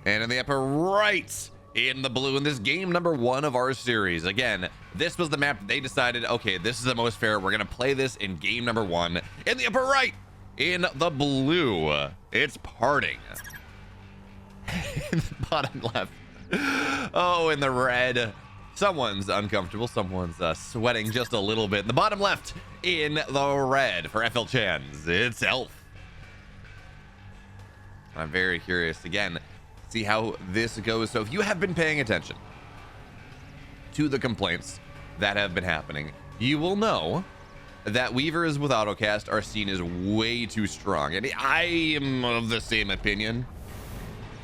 And in the upper right, in the blue, in this game number 1 of our series. Again, this was the map they decided, okay, this is the most fair. We're going to play this in game number 1. In the upper right, in the blue, it's PartinG. In the bottom left, oh, in the red, someone's uncomfortable. Someone's sweating just a little bit. In the bottom left, in the red, for FL Chans, it's Elf. I'm very curious, again, see how this goes. So if you have been paying attention to the complaints that have been happening, you will know that Weavers with autocast are seen as way too strong. And I am of the same opinion.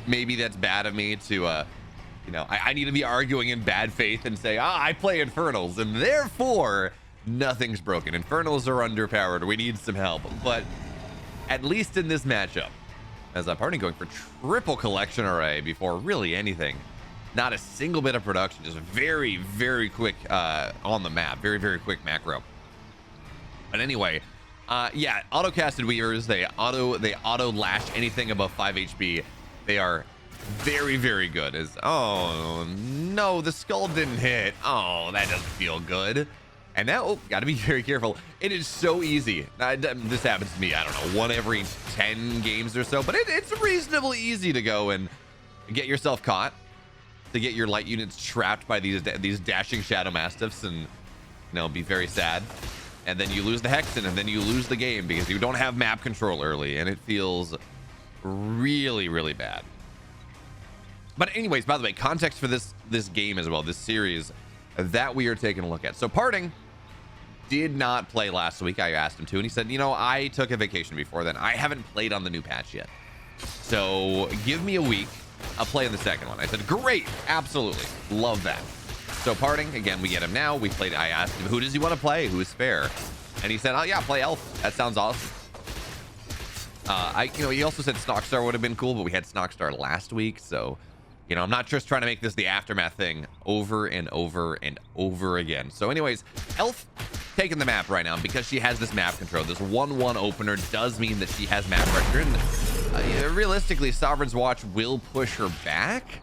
Maybe that's bad of me to, you know, I need to be arguing in bad faith and say, I play Infernals, and therefore nothing's broken. Infernals are underpowered. We need some help. But at least in this matchup, as PartinG going for triple collection array before really anything, not a single bit of production, just very, very quick on the map, very, very quick macro. But anyway, yeah, auto-casted Weavers, they auto lash anything above 5 HP. They are very, very good. Oh no, the skull didn't hit. Oh, that doesn't feel good. And now, oh, gotta be very careful. It is so easy. This happens to me, I don't know, 1 every 10 games or so, but it's reasonably easy to go and get yourself caught, to get your light units trapped by these dashing Shadow Mastiffs, and, you know, be very sad. And then you lose the Hexen, and then you lose the game because you don't have map control early, and it feels really, really bad. But anyways, by the way, context for this game as well, this series that we are taking a look at. So PartinG did not play last week. I asked him to, and he said, you know, I took a vacation before then. I haven't played on the new patch yet. So give me a week. I'll play in the second one. I said, great. Absolutely. Love that. So PartinG, again, we get him now. We played. I asked him, who does he want to play? Who is fair? And he said, oh yeah, play Elf. That sounds awesome. You know, he also said Snockstar would have been cool, but we had Snockstar last week, so, you know, I'm not just trying to make this the Aftermath thing over and over and over again. So anyways, Elf taking the map right now because she has this map control. This 1-1 opener does mean that she has map pressure, and realistically, Sovereign's Watch will push her back,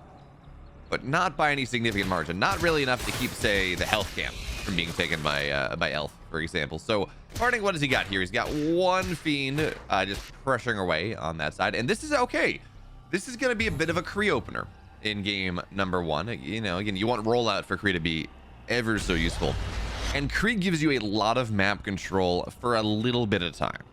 but not by any significant margin. Not really enough to keep, say, the health camp from being taken by Elf, for example. So PartinG, what does he got here? He's got 1 Fiend just crushing away on that side, and this is okay. This is going to be a bit of a Kree opener in game number 1. You know, again, you want rollout for Kree to be ever so useful, and Kree gives you a lot of map control for a little bit of time.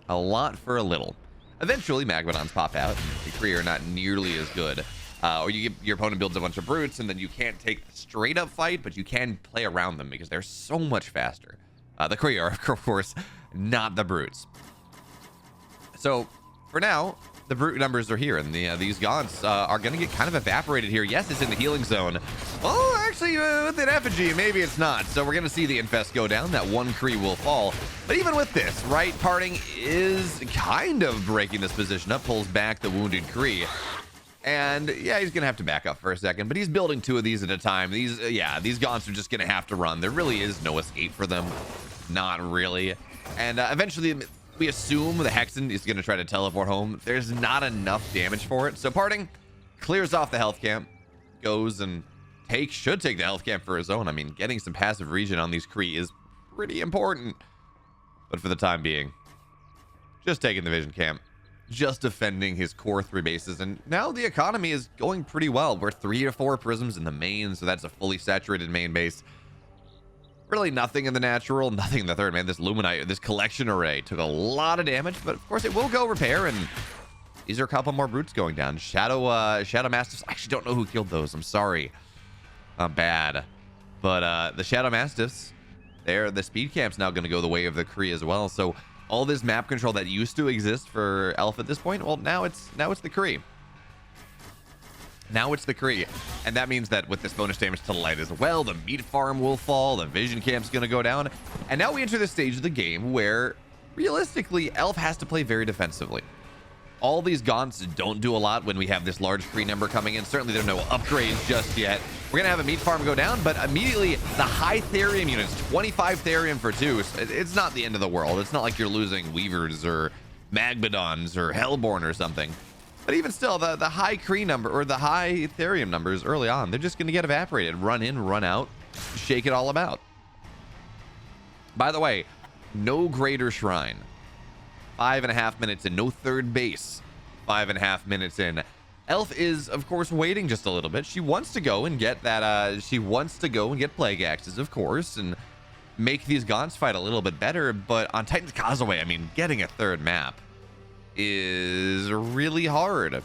A lot for a little. Eventually, Magmadons pop out, and the Kree are not nearly as good. Or your opponent builds a bunch of brutes, and then you can't take the straight up fight, but you can play around them because they're so much faster. The Kree are, of course, not the brutes. So for now, the brute numbers are here, and these gaunts are going to get kind of evaporated here. Yes, it's in the healing zone. Well, actually, with an effigy, maybe it's not. So we're going to see the infest go down. That 1 Kree will fall. But even with this, right, PartinG is kind of breaking this position up, pulls back the wounded Kree. And yeah, he's gonna have to back up for a second, but he's building 2 of these at a time. These gaunts are just gonna have to run. There really is no escape for them, not really. And eventually, we assume the Hexen is gonna try to teleport home. There's not enough damage for it, so PartinG clears off the health camp, goes and should take the health camp for his own. I mean, getting some passive regen on these Kree is pretty important, but for the time being, just taking the vision camp. Just defending his core 3 bases, and now the economy is going pretty well. We're 3 or 4 prisms in the main, so that's a fully saturated main base. Really nothing in the natural, nothing in the third, man. This Luminite, this collection array took a lot of damage, but of course it will go repair, and these are a couple more brutes going down. Shadow Mastiffs, I actually don't know who killed those. I'm sorry. I'm bad. But the Shadow Mastiffs, the speed camp's now going to go the way of the Kree as well, so all this map control that used to exist for Elf at this point, well, now it's the Kree. Now it's the Kree. And that means that with this bonus damage to the light as well, the meat farm will fall, the vision camp's gonna go down. And now we enter the stage of the game where, realistically, Elf has to play very defensively. All these gaunts don't do a lot when we have this large Kree number coming in. Certainly there are no upgrades just yet. We're gonna have a meat farm go down, but immediately the high therium units, 25 therium for 2. It's not the end of the world. It's not like you're losing Weavers or Magmadons or Hellborn or something. But even still, the high Kree number or the high Ethereum numbers early on, they're just going to get evaporated. Run in, run out, shake it all about. By the way, no greater shrine. 5.5 minutes in. No third base. 5.5 minutes in. Elf is, of course, waiting just a little bit. She wants to go and get that. She wants to go and get Plague Axes, of course, and make these Gaunts fight a little bit better. But on Titan's Causeway, I mean, getting a third map is really hard.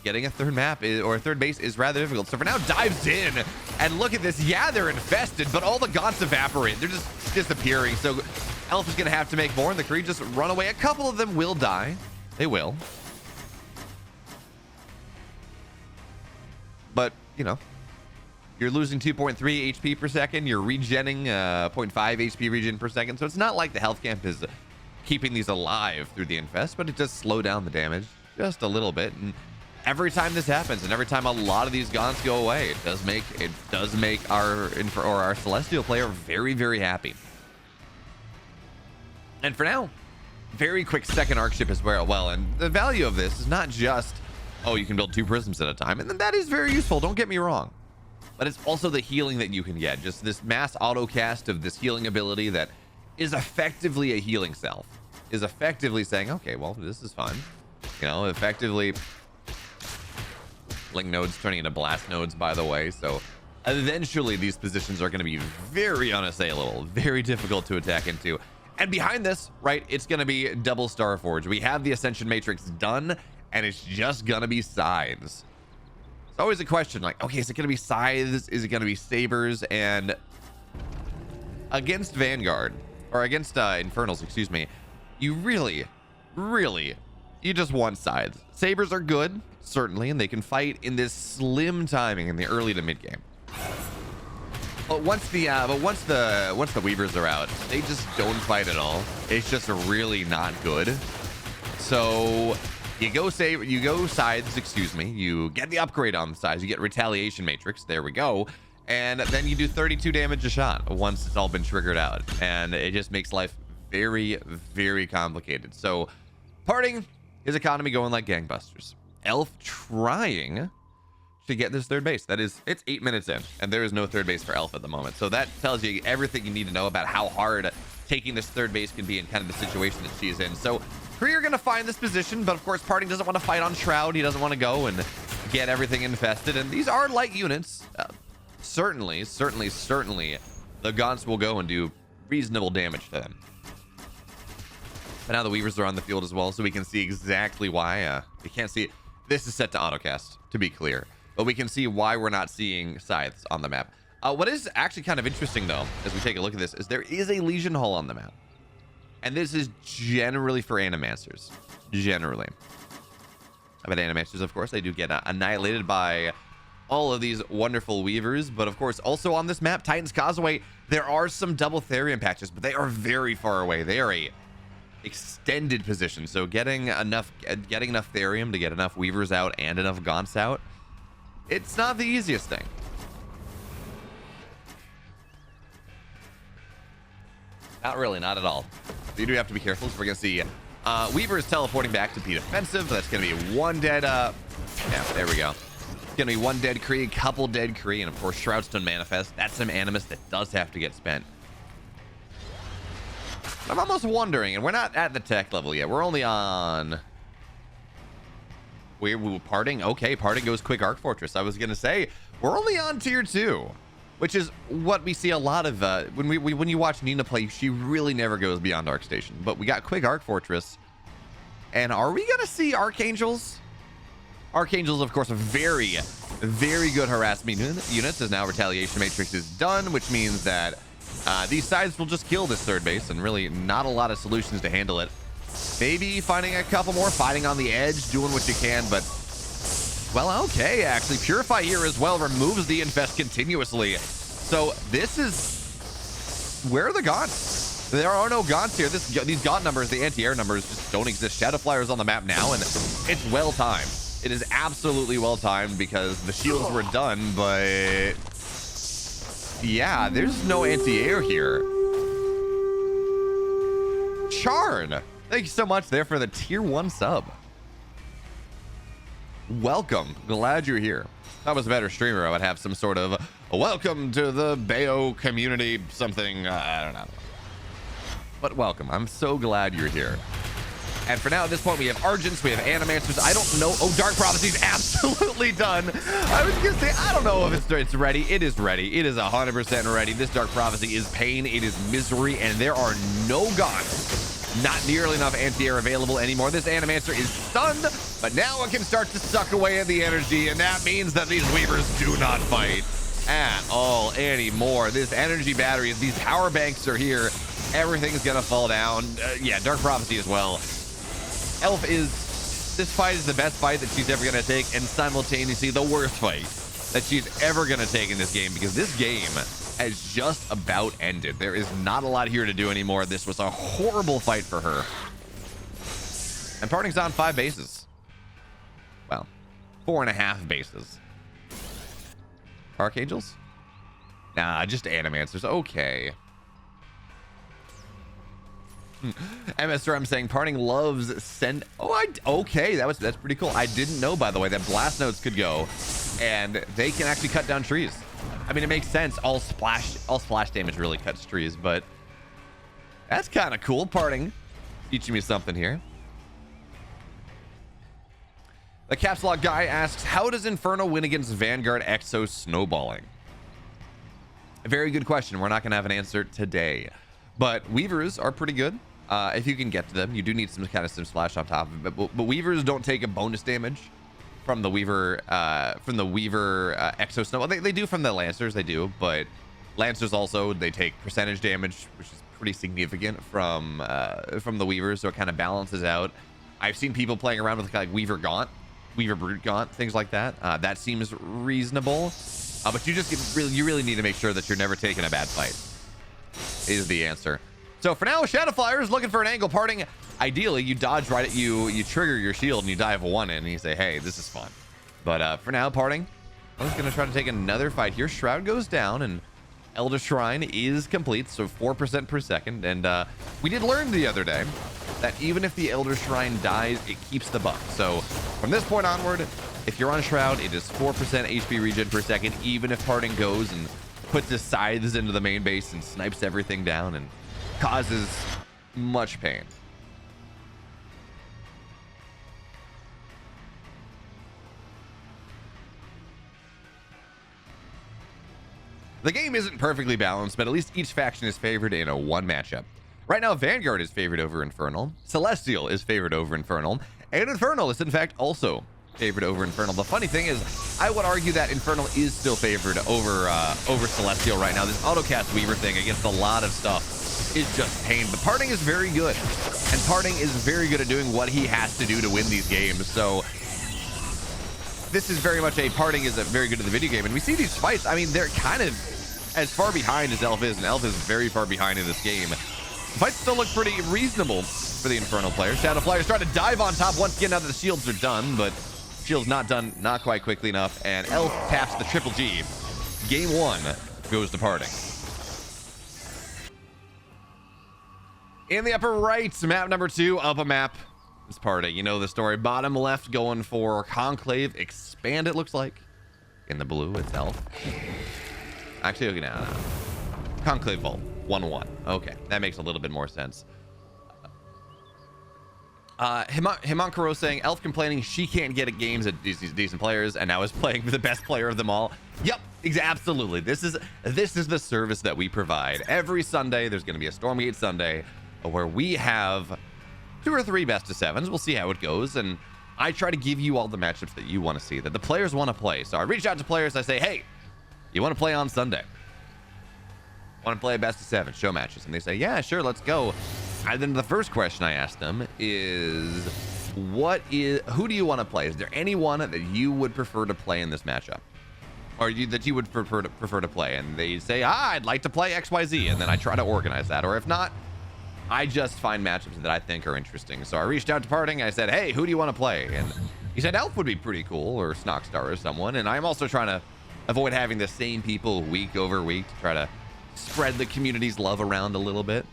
Getting a third map or a third base is rather difficult. So for now, dives in, and look at this. Yeah, they're infested, but all the Gaunts evaporate. They're just disappearing. So Elf is going to have to make more, and the Kree just run away. A couple of them will die. They will. But, you know, you're losing 2.3 HP per second. You're regenning 0.5 HP regen per second. So it's not like the health camp is keeping these alive through the infest, but it does slow down the damage just a little bit. And every time this happens, and every time a lot of these Gaunts go away, it does make our Celestial player very, very happy. And for now, very quick second arc ship as well. And the value of this is not just, oh, you can build 2 prisms at a time, and that is very useful, don't get me wrong, but it's also the healing that you can get. Just this mass auto cast of this healing ability that is effectively a healing self, is effectively saying, okay, well, this is fun, you know, effectively. Link nodes turning into blast nodes, by the way. So eventually these positions are going to be very unassailable, very difficult to attack into. And behind this, right, it's going to be double Starforge. We have the Ascension Matrix done, and it's just going to be scythes. It's always a question, like, okay, is it going to be scythes? Is it going to be sabers? And against Vanguard, or against Infernals, excuse me, you really, you just want scythes. Sabers are good, certainly, and they can fight in this slim timing in the early to mid game. But once the Weavers are out, they just don't fight at all. It's just really not good. So you go scythes, excuse me. You get the upgrade on the sides. You get Retaliation Matrix. There we go. And then you do 32 damage a shot once it's all been triggered out. And it just makes life very, very complicated. So PartinG, his economy going like gangbusters. Elf trying to get this third base. That is, it's 8 minutes in, and there is no third base for Elf at the moment. So that tells you everything you need to know about how hard taking this third base can be in kind of the situation that she's in. So Kree are going to find this position, but of course PartinG doesn't want to fight on Shroud. He doesn't want to go and get everything infested, and these are light units. Certainly the Gaunts will go and do reasonable damage to them. But now the Weavers are on the field as well, so we can see exactly why. We can't see, this is set to autocast, to be clear, but we can see why we're not seeing scythes on the map. What is actually kind of interesting, though, as we take a look at this, is there is a Legion Hull on the map. And this is generally for Animancers. Generally. But Animancers, of course, they do get annihilated by all of these wonderful Weavers. But, of course, also on this map, Titan's Causeway, there are some double Therium patches, but they are very far away. They are a extended position. So getting enough Therium to get enough Weavers out and enough Gaunts out, it's not the easiest thing. Not really, not at all. So you do have to be careful. So we're going to see Weavers teleporting back to be defensive. That's going to be one dead, yeah, there we go. It's going to be one dead Kree, a couple dead Kree, and of course Shroudstone Manifest. That's some Animus that does have to get spent. I'm almost wondering, and we're not at the tech level yet. We're only on... PartinG? Okay, PartinG goes Quick Arc Fortress. I was going to say, we're only on tier 2. Which is what we see a lot of when you watch Nina play. She really never goes beyond Arc Station. But we got Quick Arc Fortress, and are we gonna see Archangels? Archangels, of course, a very, very good harassment units. As now Retaliation Matrix is done, which means that these sides will just kill this third base, and really not a lot of solutions to handle it. Maybe finding a couple more, fighting on the edge, doing what you can, but. Well, okay, actually, Purify here as well removes the infest continuously. So this is... Where are the Gaunts? There are no Gaunts here. These Gaunt numbers, the anti-air numbers, just don't exist. Shadowflyer is on the map now, and it's well-timed. It is absolutely well-timed because the shields were done, but... Yeah, there's no anti-air here. Charn! Thank you so much there for the tier 1 sub. welcome. Glad you're here. If I was a better streamer, I would have some sort of a welcome to the Beo community something. I don't know. But welcome. I'm so glad you're here. And for now, at this point, we have Argents, we have Animancers. I don't know. Oh, Dark Prophecy's absolutely done. I was gonna say, I don't know if it's ready. It is ready. It is 100% ready. This Dark Prophecy is pain. It is misery, and there are no gods. Not nearly enough anti-air available anymore. This Animancer is stunned, but now it can start to suck away at the energy, and that means that these Weavers do not fight at all anymore. This energy battery, these power banks are here. Everything's gonna fall down. Yeah, Dark Prophecy as well. Elf this fight is the best fight that she's ever gonna take, and simultaneously the worst fight that she's ever gonna take in this game, because this game has just about ended. There is not a lot here to do anymore. This was a horrible fight for her. And PartinG's on 5 bases. Well, 4.5 bases. Archangels? Nah, just Animancers. Okay. MSRM saying PartinG loves send. Oh, okay, that's pretty cool. I didn't know, by the way, that blast notes could go, and they can actually cut down trees. I mean, it makes sense. All splash damage really cuts trees, but that's kind of cool. PartinG teaching me something here. The caps lock guy asks, how does Inferno win against Vanguard Exo snowballing? A very good question. We're not going to have an answer today, but Weavers are pretty good. If you can get to them, you do need some kind of sim splash on top of it, but Weavers don't take a bonus damage from the Weaver Exo Snow. Well, they do from the Lancers, they do, but Lancers also, they take percentage damage, which is pretty significant from the Weavers, so it kind of balances out. I've seen people playing around with like Weaver Gaunt, Weaver Brute Gaunt, things like that. That seems reasonable, but you really need to make sure that you're never taking a bad fight, is the answer. So for now, Shadowflyer is looking for an angle. PartinG, ideally, you dodge right at you trigger your shield, and you dive one in, and you say, hey, this is fun. But for now, PartinG is going to try to take another fight here. Shroud goes down, and Elder Shrine is complete, so 4% per second. And we did learn the other day that even if the Elder Shrine dies, it keeps the buff. So from this point onward, if you're on Shroud, it is 4% HP regen per second, even if PartinG goes and puts his scythes into the main base and snipes everything down and causes much pain. The game isn't perfectly balanced, but at least each faction is favored in a one matchup. Right now, Vanguard is favored over Infernal, Celestial is favored over Infernal, and Infernal is in fact also favored over Infernal. The funny thing is, I would argue that Infernal is still favored over Celestial right now. This autocast Weaver thing against a lot of stuff is just pain, but PartinG is very good, and PartinG is very good at doing what he has to do to win these games. So this is very much PartinG is very good at the video game, and we see these fights. I mean, they're kind of as far behind as Elf is, and Elf is very far behind in this game. The fights still look pretty reasonable for the Infernal players. Shadowflyer's trying to dive on top once again now that the shields are done, but shield's not done, not quite quickly enough, and Elf taps the triple G. Game 1 goes to PartinG. In the upper right, map number 2, up a map. This PartinG, you know the story. Bottom left, going for Conclave Expand, it looks like. In the blue, it's Elf. Actually, okay, no. Conclave Vault, 1-1. Okay, that makes a little bit more sense. Himankaro saying, Elf complaining she can't get at games at these decent players, and now is playing with the best player of them all. Yep, absolutely. This is the service that we provide. Every Sunday, there's going to be a Stormgate Sunday where we have 2 or 3 best of 7s. We'll see how it goes, and I try to give you all the matchups that you want to see, that the players want to play. So I reach out to players, I say, hey, you want to play on Sunday? Want to play a best of 7 show matches? And they say, yeah, sure, let's go. And then the first question I ask them is, who do you want to play? Is there anyone that you would prefer to play in this matchup, or that you would prefer to play? And they say, I'd like to play XYZ, and then I try to organize that. Or if not, I just find matchups that I think are interesting. So I reached out to PartinG, I said, hey, who do you want to play? And he said Elf would be pretty cool, or Snockstar or someone. And I'm also trying to avoid having the same people week over week to try to spread the community's love around a little bit.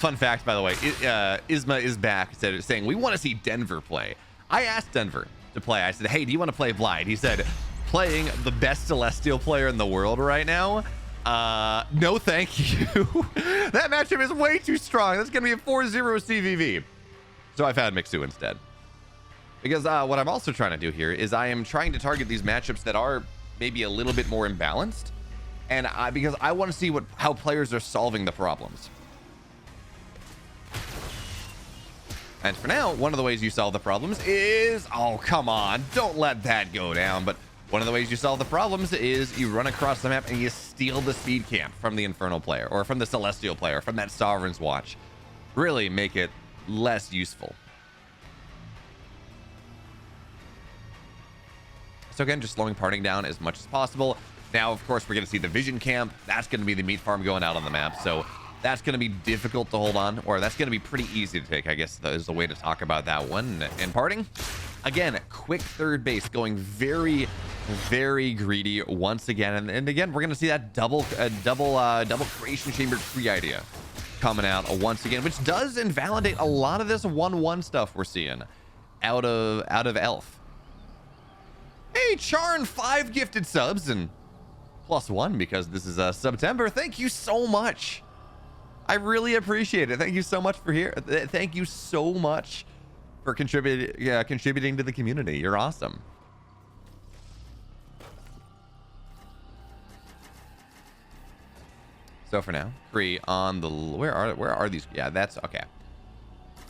Fun fact, by the way, Isma is back saying, we want to see Denver play. I asked Denver to play. I said, hey, do you want to play Blind? He said, playing the best Celestial player in the world right now? No, thank you. That matchup is way too strong. That's going to be a 4-0 CVV. So I found Mixu instead. Because what I'm also trying to do here is I am trying to target these matchups that are maybe a little bit more imbalanced. And because I want to see how players are solving the problems. And for now, one of the ways you solve the problems is... Oh, come on. Don't let that go down. But one of the ways you solve the problems is you run across the map and you steal the speed camp from the Infernal player or from the Celestial player, from that Sovereign's Watch. Really make it less useful. So again, just slowing PartinG down as much as possible. Now, of course, we're going to see the Vision camp. That's going to be the meat farm going out on the map. So that's going to be difficult to hold on, or that's going to be pretty easy to take, I guess is the way to talk about that one. And PartinG, again, quick third base, going very, very greedy once again. And again, we're going to see that double creation chamber tree idea coming out once again, which does invalidate a lot of this 1-1 stuff we're seeing out of Elf. Hey, Charn, 5 gifted subs and +1 because this is September. Thank you so much. I really appreciate it. Thank you so much for here. Thank you so much for contributing to the community. You're awesome. So for now, Kree on the where are these? Yeah, that's okay.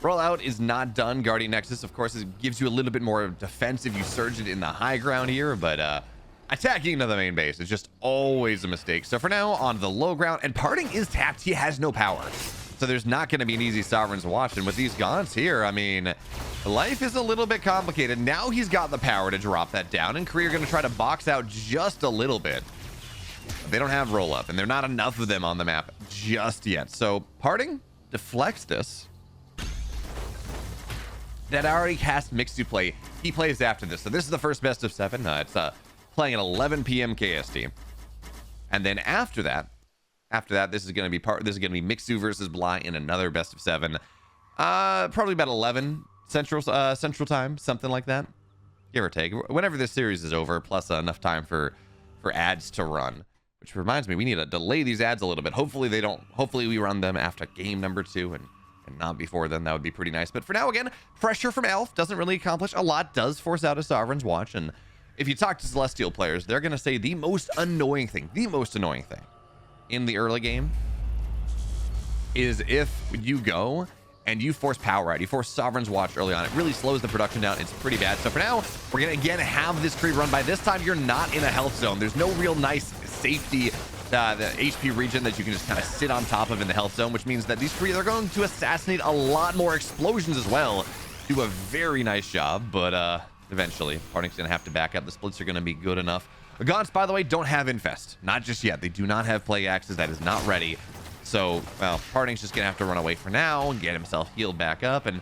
Rollout is not done. Guardian Nexus, of course, gives you a little bit more defensive. You surge it in the high ground here, but attacking into the main base is just always a mistake. So for now, on the low ground, and PartinG is tapped. He has no power. So there's not going to be an easy Sovereign's Watch. And with these gaunts here, I mean, life is a little bit complicated. Now he's got the power to drop that down, and Kree are going to try to box out just a little bit. They don't have roll up, and there are not enough of them on the map just yet. So PartinG deflects this. That already cast Mixu play. He plays after this. So this is the first best of 7. It's playing at 11 p.m. KST. And then after that, this is going to be Mixu versus Bly in another best of 7. Probably about 11 central time, something like that, give or take. Whenever this series is over, plus enough time for ads to run. Which reminds me, we need to delay these ads a little bit. Hopefully we run them after game number 2 and not before then. That would be pretty nice. But for now, again, pressure from Elf doesn't really accomplish a lot. Does force out a Sovereign's Watch. And if you talk to Celestial players, they're going to say the most annoying thing in the early game is if you go and you force power out, you force Sovereign's Watch early on. It really slows the production down. It's pretty bad. So for now, we're going to again have this Kree run. By this time, you're not in a health zone. There's no real nice safety the HP region that you can just kind of sit on top of in the health zone, which means that these Kree are going to assassinate a lot more explosions as well. Do a very nice job, but eventually PartinG's gonna have to back up. The splits are gonna be good enough. The Gaunts, by the way, don't have Infest, not just yet. They do not have Plague Axes. That is not ready. So, well, PartinG's just gonna have to run away for now and get himself healed back up. And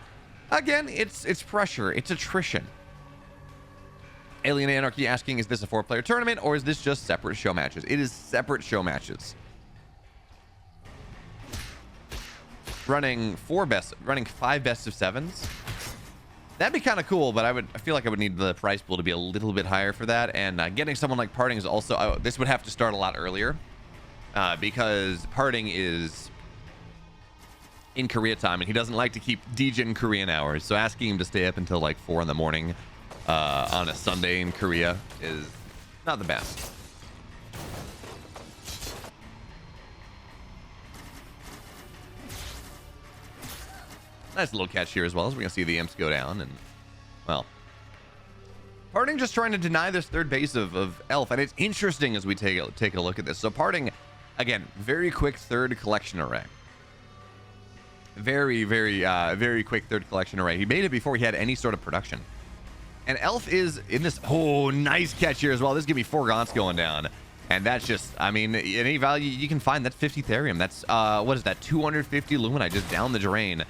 again, it's pressure, it's attrition. Alien Anarchy asking, is this a 4-player tournament or is this just separate show matches? It is separate show matches. Running 5 best of 7s. That'd be kind of cool, but I feel like I would need the prize pool to be a little bit higher for that. And getting someone like PartinG is also, this would have to start a lot earlier because PartinG is in Korea time and he doesn't like to keep DJing Korean hours. So asking him to stay up until like 4 in the morning on a Sunday in Korea is not the best. Nice little catch here as well, as we're gonna see the imps go down. And well, PartinG just trying to deny this third base of Elf, and it's interesting as we take a look at this. So PartinG, again, very quick third collection array. Very quick third collection array. He made it before he had any sort of production. And Elf is in this. Oh, nice catch here as well. This is gonna be 4 Gaunts going down. And that's just, I mean, any value you can find, that's 50 Therium. That's, what is that, 250 Luminite just down the drain.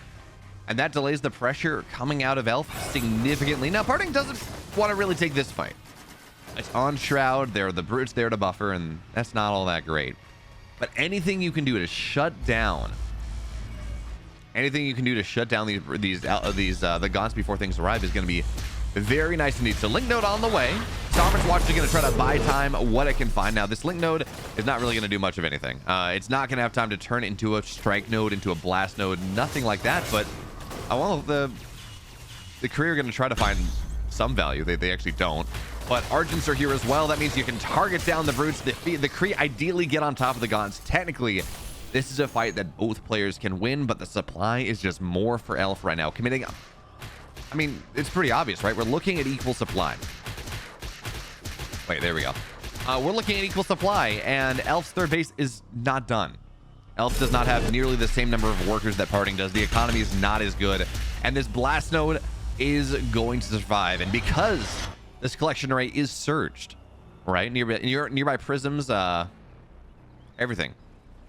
And that delays the pressure coming out of Elf significantly. Now, PartinG doesn't want to really take this fight. It's on Shroud. There are the Brutes there to buffer, and that's not all that great. But anything you can do to shut down anything you can do to shut down the Gaunts before things arrive is going to be very nice indeed. So Link Node on the way. Sovereign's Watch is going to try to buy time what it can find. Now, this Link Node is not really going to do much of anything. It's not going to have time to turn into a Strike Node, into a Blast Node, nothing like that. But well, the Kree are going to try to find some value. They actually don't. But Argents are here as well. That means you can target down the Brutes. The Kree ideally get on top of the Gaunts. Technically, this is a fight that both players can win, but the supply is just more for Elf right now. Committing... I mean, it's pretty obvious, right? We're looking at equal supply. Wait, there we go. We're looking at equal supply, and Elf's third base is not done. Elf does not have nearly the same number of workers that PartinG does. The economy is not as good, and this Blast Node is going to survive. And because this collection array is surged, right? Nearby prisms, everything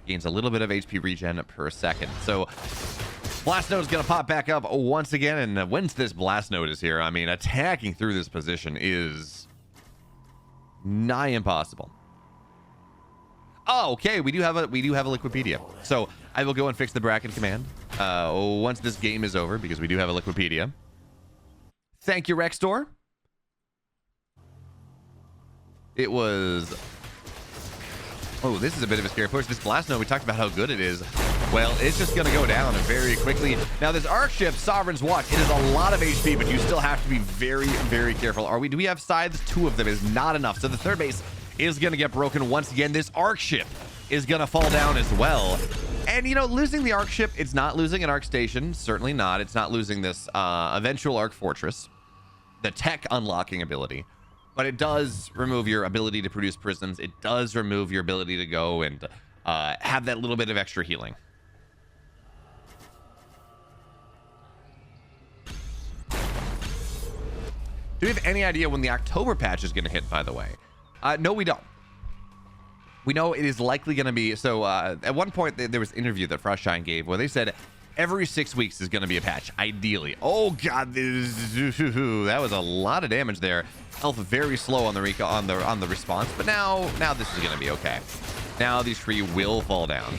gains a little bit of HP regen per second. So Blast Node is going to pop back up once again, and once this Blast Node is here, I mean, attacking through this position is nigh impossible. Oh, okay, we do have a Liquipedia. So I will go and fix the bracket command once this game is over, because we do have a Liquipedia. Thank you, Rextor. It was... Oh, this is a bit of a scary push. This Blast Node, we talked about how good it is. Well, it's just going to go down very quickly. Now, this Arc Ship, Sovereign's Watch, it is a lot of HP, but you still have to be very, very careful. Do we have scythes? 2 of them is not enough. So the third base is going to get broken once again. This Arc Ship is going to fall down as well. And, you know, losing the Arc Ship, it's not losing an Arc Station. Certainly not. It's not losing this eventual Arc Fortress, the tech unlocking ability. But it does remove your ability to produce prisms. It does remove your ability to go and have that little bit of extra healing. Do we have any idea when the October patch is going to hit, by the way? No, we don't. We know it is likely going to be... So at one point, there was an interview that Frostshine gave where they said every 6 weeks is going to be a patch, ideally. Oh, God. That was a lot of damage there. Elf very slow on the response, but now this is going to be okay. Now these 3 will fall down.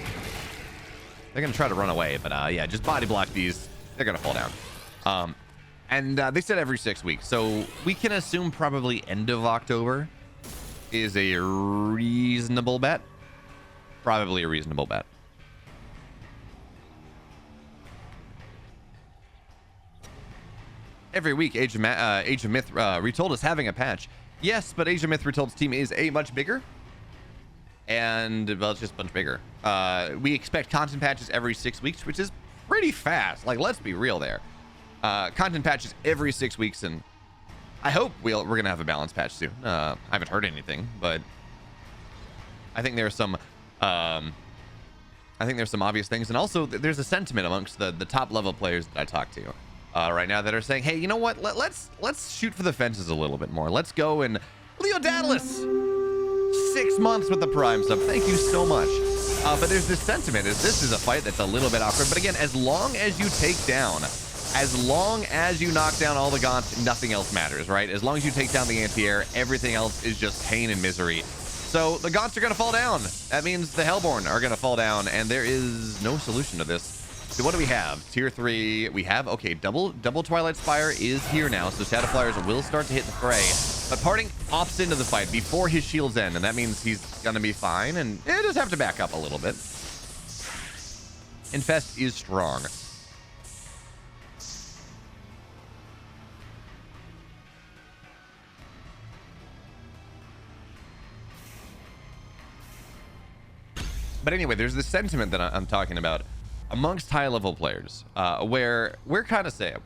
They're going to try to run away, but yeah, just body block these. They're going to fall down. And they said every 6 weeks, so we can assume probably end of October is a reasonable bet. Probably a reasonable bet. Every week, Age of Myth Retold is having a patch. Yes, but Age of Myth Retold's team is much bigger. And, well, it's just a bunch bigger. We expect content patches every 6 weeks, which is pretty fast. Like, let's be real there. Content patches every 6 weeks, and I hope we're going to have a balance patch soon. I haven't heard anything, but I think there's some... I think there's some obvious things. And also, there's a sentiment amongst the top level players that I talk to right now that are saying, hey, you know what? Let's shoot for the fences a little bit more. Let's go. And Leo Daedalus, 6 months with the Prime sub. Thank you so much. But there's this sentiment is this is a fight that's a little bit awkward. But again, as long as you take down, as long as you knock down all the Gaunts, nothing else matters, right? As long as you take down the anti-air, everything else is just pain and misery. So the Gaunts are going to fall down. That means the Hellborn are going to fall down, and there is no solution to this. So what do we have? Tier 3. We have, okay, double Twilight Spire is here now, so Shadow Flyers will start to hit the fray. But PartinG opts into the fight before his shields end, and that means he's going to be fine, and it does have to back up a little bit. Infest is strong. But anyway, there's this sentiment that I'm talking about amongst high-level players, where we're kind of saying,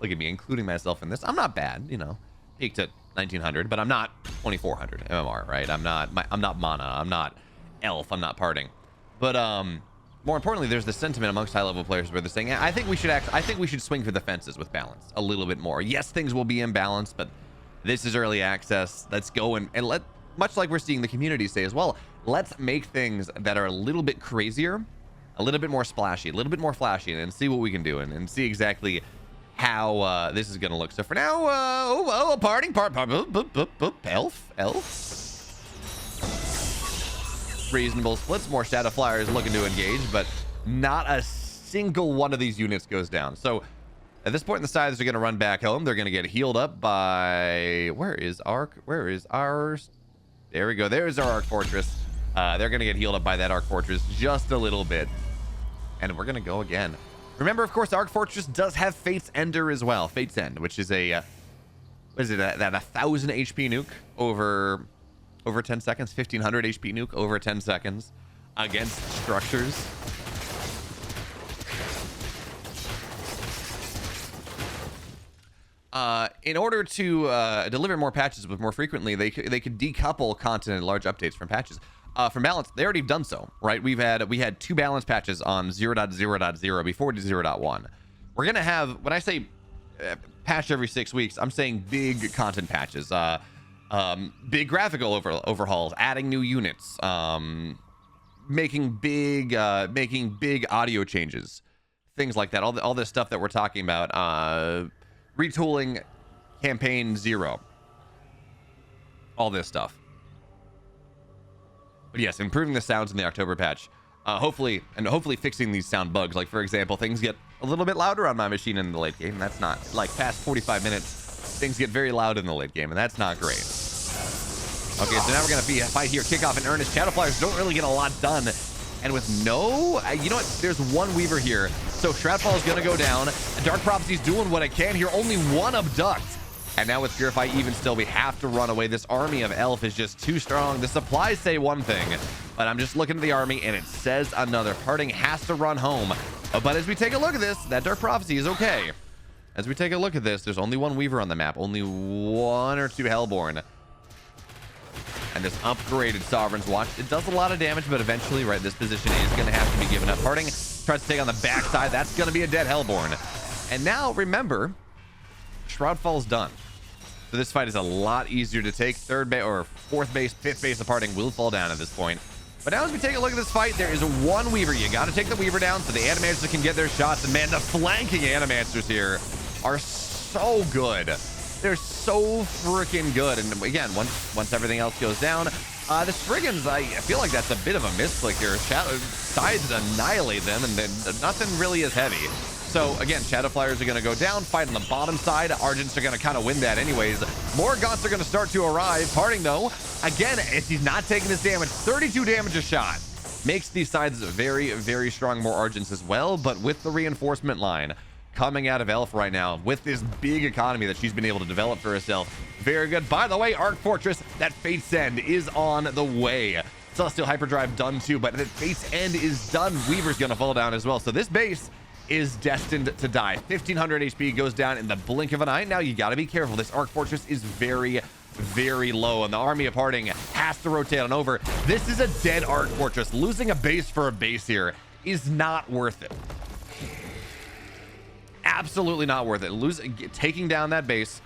look at me, including myself in this. I'm not bad, you know, peaked at 1900, but I'm not 2400 MMR, right? I'm not Mana, I'm not Elf, I'm not PartinG. But more importantly, there's this sentiment amongst high-level players where they're saying, I think we should swing for the fences with balance a little bit more. Yes, things will be imbalanced, but this is early access. Let's go and let, much like we're seeing the community say as well, let's make things that are a little bit crazier, a little bit more splashy, a little bit more flashy, and see what we can do and see exactly how this is going to look. So for now, PartinG, Elf. Reasonable splits, more Shadow Flyers looking to engage, but not a single one of these units goes down. So at this point in the side, they're going to run back home. They're going to get healed up by... Where is Arc? Where is ours? There we go. There's our Arc Fortress. They're going to get healed up by that Arc Fortress just a little bit. And we're going to go again. Remember, of course, Arc Fortress does have Fate's Ender as well. Fate's End, which is a... what is it? That 1,000 HP nuke over 10 seconds. 1,500 HP nuke over 10 seconds against structures. In order to deliver more patches with more frequently, they could decouple content and large updates from patches. From balance, they already done so, right? We had 2 balance patches on 0.0.0 before 0.1. We're gonna have, when I say patch every 6 weeks, I'm saying big content patches, big graphical overhauls, adding new units, making big audio changes, things like that. All this stuff that we're talking about. Retooling campaign 0, all this stuff. But yes, improving the sounds in the October patch, hopefully fixing these sound bugs. Like, for example, things get a little bit louder on my machine in the late game. That's not, like, past 45 minutes, things get very loud in the late game, and that's not great. Okay, so now we're gonna fight here, kickoff in earnest. Shadow Flyers don't really get a lot done. And with no, you know what? There's one Weaver here. So Shroudfall is going to go down. Dark Prophecy's doing what it can here. Only one Abduct. And now with Purify even still, we have to run away. This army of Elf is just too strong. The supplies say one thing, but I'm just looking at the army and it says another. PartinG has to run home. But as we take a look at this, that Dark Prophecy is okay. As we take a look at this, there's only one Weaver on the map. Only 1 or 2 Hellborn. And this upgraded Sovereign's Watch, it does a lot of damage, but eventually, right, this position is going to have to be given up. PartinG tries to take on the backside. That's going to be a dead Hellborn. And now, remember, Shroudfall's done. So this fight is a lot easier to take. 3rd base or 4th base, 5th base of PartinG will fall down at this point. But now as we take a look at this fight, there is one Weaver. You got to take the Weaver down so the Animancers can get their shots. And man, the flanking Animancers here are so good. They're so freaking good. And again, once everything else goes down, the Spriggans, I feel like that's a bit of a misclick here. Sides annihilate them, and then nothing really is heavy. So again, Shadow Flyers are going to go down, fight on the bottom side. Argents are going to kind of win that anyways. More Gaunts are going to start to arrive. PartinG, though, again, if he's not taking this damage, 32 damage a shot. Makes these sides very, very strong. More Argents as well, but with the reinforcement line coming out of Elf right now, with this big economy that she's been able to develop for herself. Very good. By the way, Arc Fortress, that Fate's End is on the way. Celestial Hyperdrive done too, but the Fate's End is done. Weaver's gonna fall down as well. So this base is destined to die. 1,500 HP goes down in the blink of an eye. Now you gotta be careful. This Arc Fortress is very, very low, and the army of PartinG has to rotate on over. This is a dead Arc Fortress. Losing a base for a base here is not worth it. Absolutely not worth it. Taking down that base.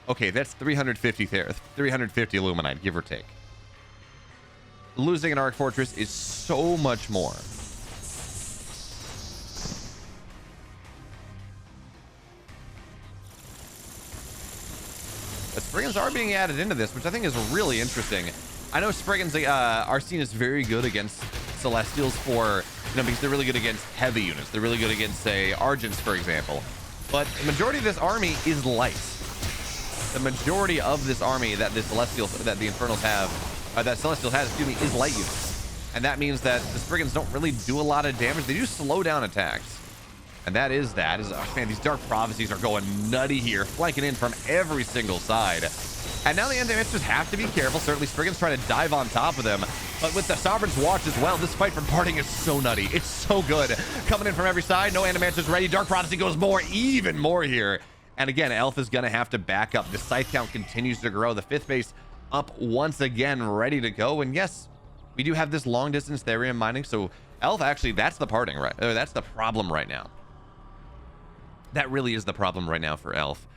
Okay, that's 350 there, 350 Illuminite, give or take. Losing an Arc Fortress is so much more. But Spriggans are being added into this, which I think is really interesting. I know Spriggans are seen as very good against Celestials for, because they're really good against heavy units. They're really good against, say, Argents, for example. But the majority of this army is light. The majority of this army that the Infernals have, that Celestials has, excuse me, is light units. And that means that the Spriggans don't really do a lot of damage. They do slow down attacks. And that is, oh man, these Dark Prophecies are going nutty here, flanking in from every single side. And now the Animancers have to be careful. Certainly Spriggans try to dive on top of them. But with the Sovereign's Watch as well, this fight from PartinG is so nutty. It's so good. Coming in from every side, no Animancers ready. Dark Prophecy goes even more here. And again, Elf is going to have to back up. The scythe count continues to grow. The 5th base up once again, ready to go. And yes, we do have this long distance Therium mining. So Elf, actually, that's the PartinG, right? That's the problem right now. That really is the problem right now for Elf.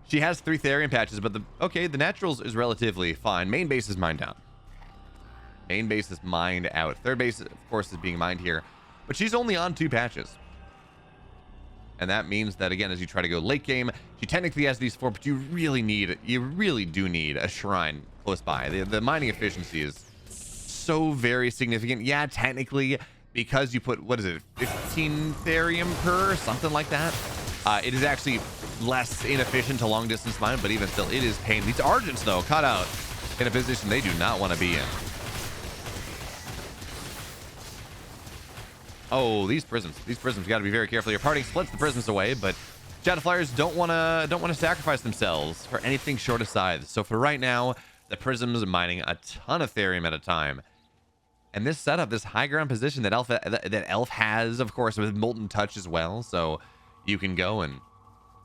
She has 3 Therium patches, but the Naturals is relatively fine. Main base is mined out. Main base is mined out. 3rd base, of course, is being mined here. But she's only on 2 patches. And that means that, again, as you try to go late game, she technically has these 4, but you really do need a shrine close by. The mining efficiency is so very significant. Yeah, technically, because you put, what is it, 15 therium per, something like that. It is actually less inefficient to long distance mine, but even still, it is pain. These Argents, though, cut out in a position they do not want to be in. Oh, these prisms got to be very careful. Your party splits the prisms away, but Shadow Flyers don't want to sacrifice themselves for anything short of scythes. So for right now, the prisms are mining a ton of therium at a time. And this setup, this high ground position that Elf has, of course, with Molten Touch as well. So you can go and,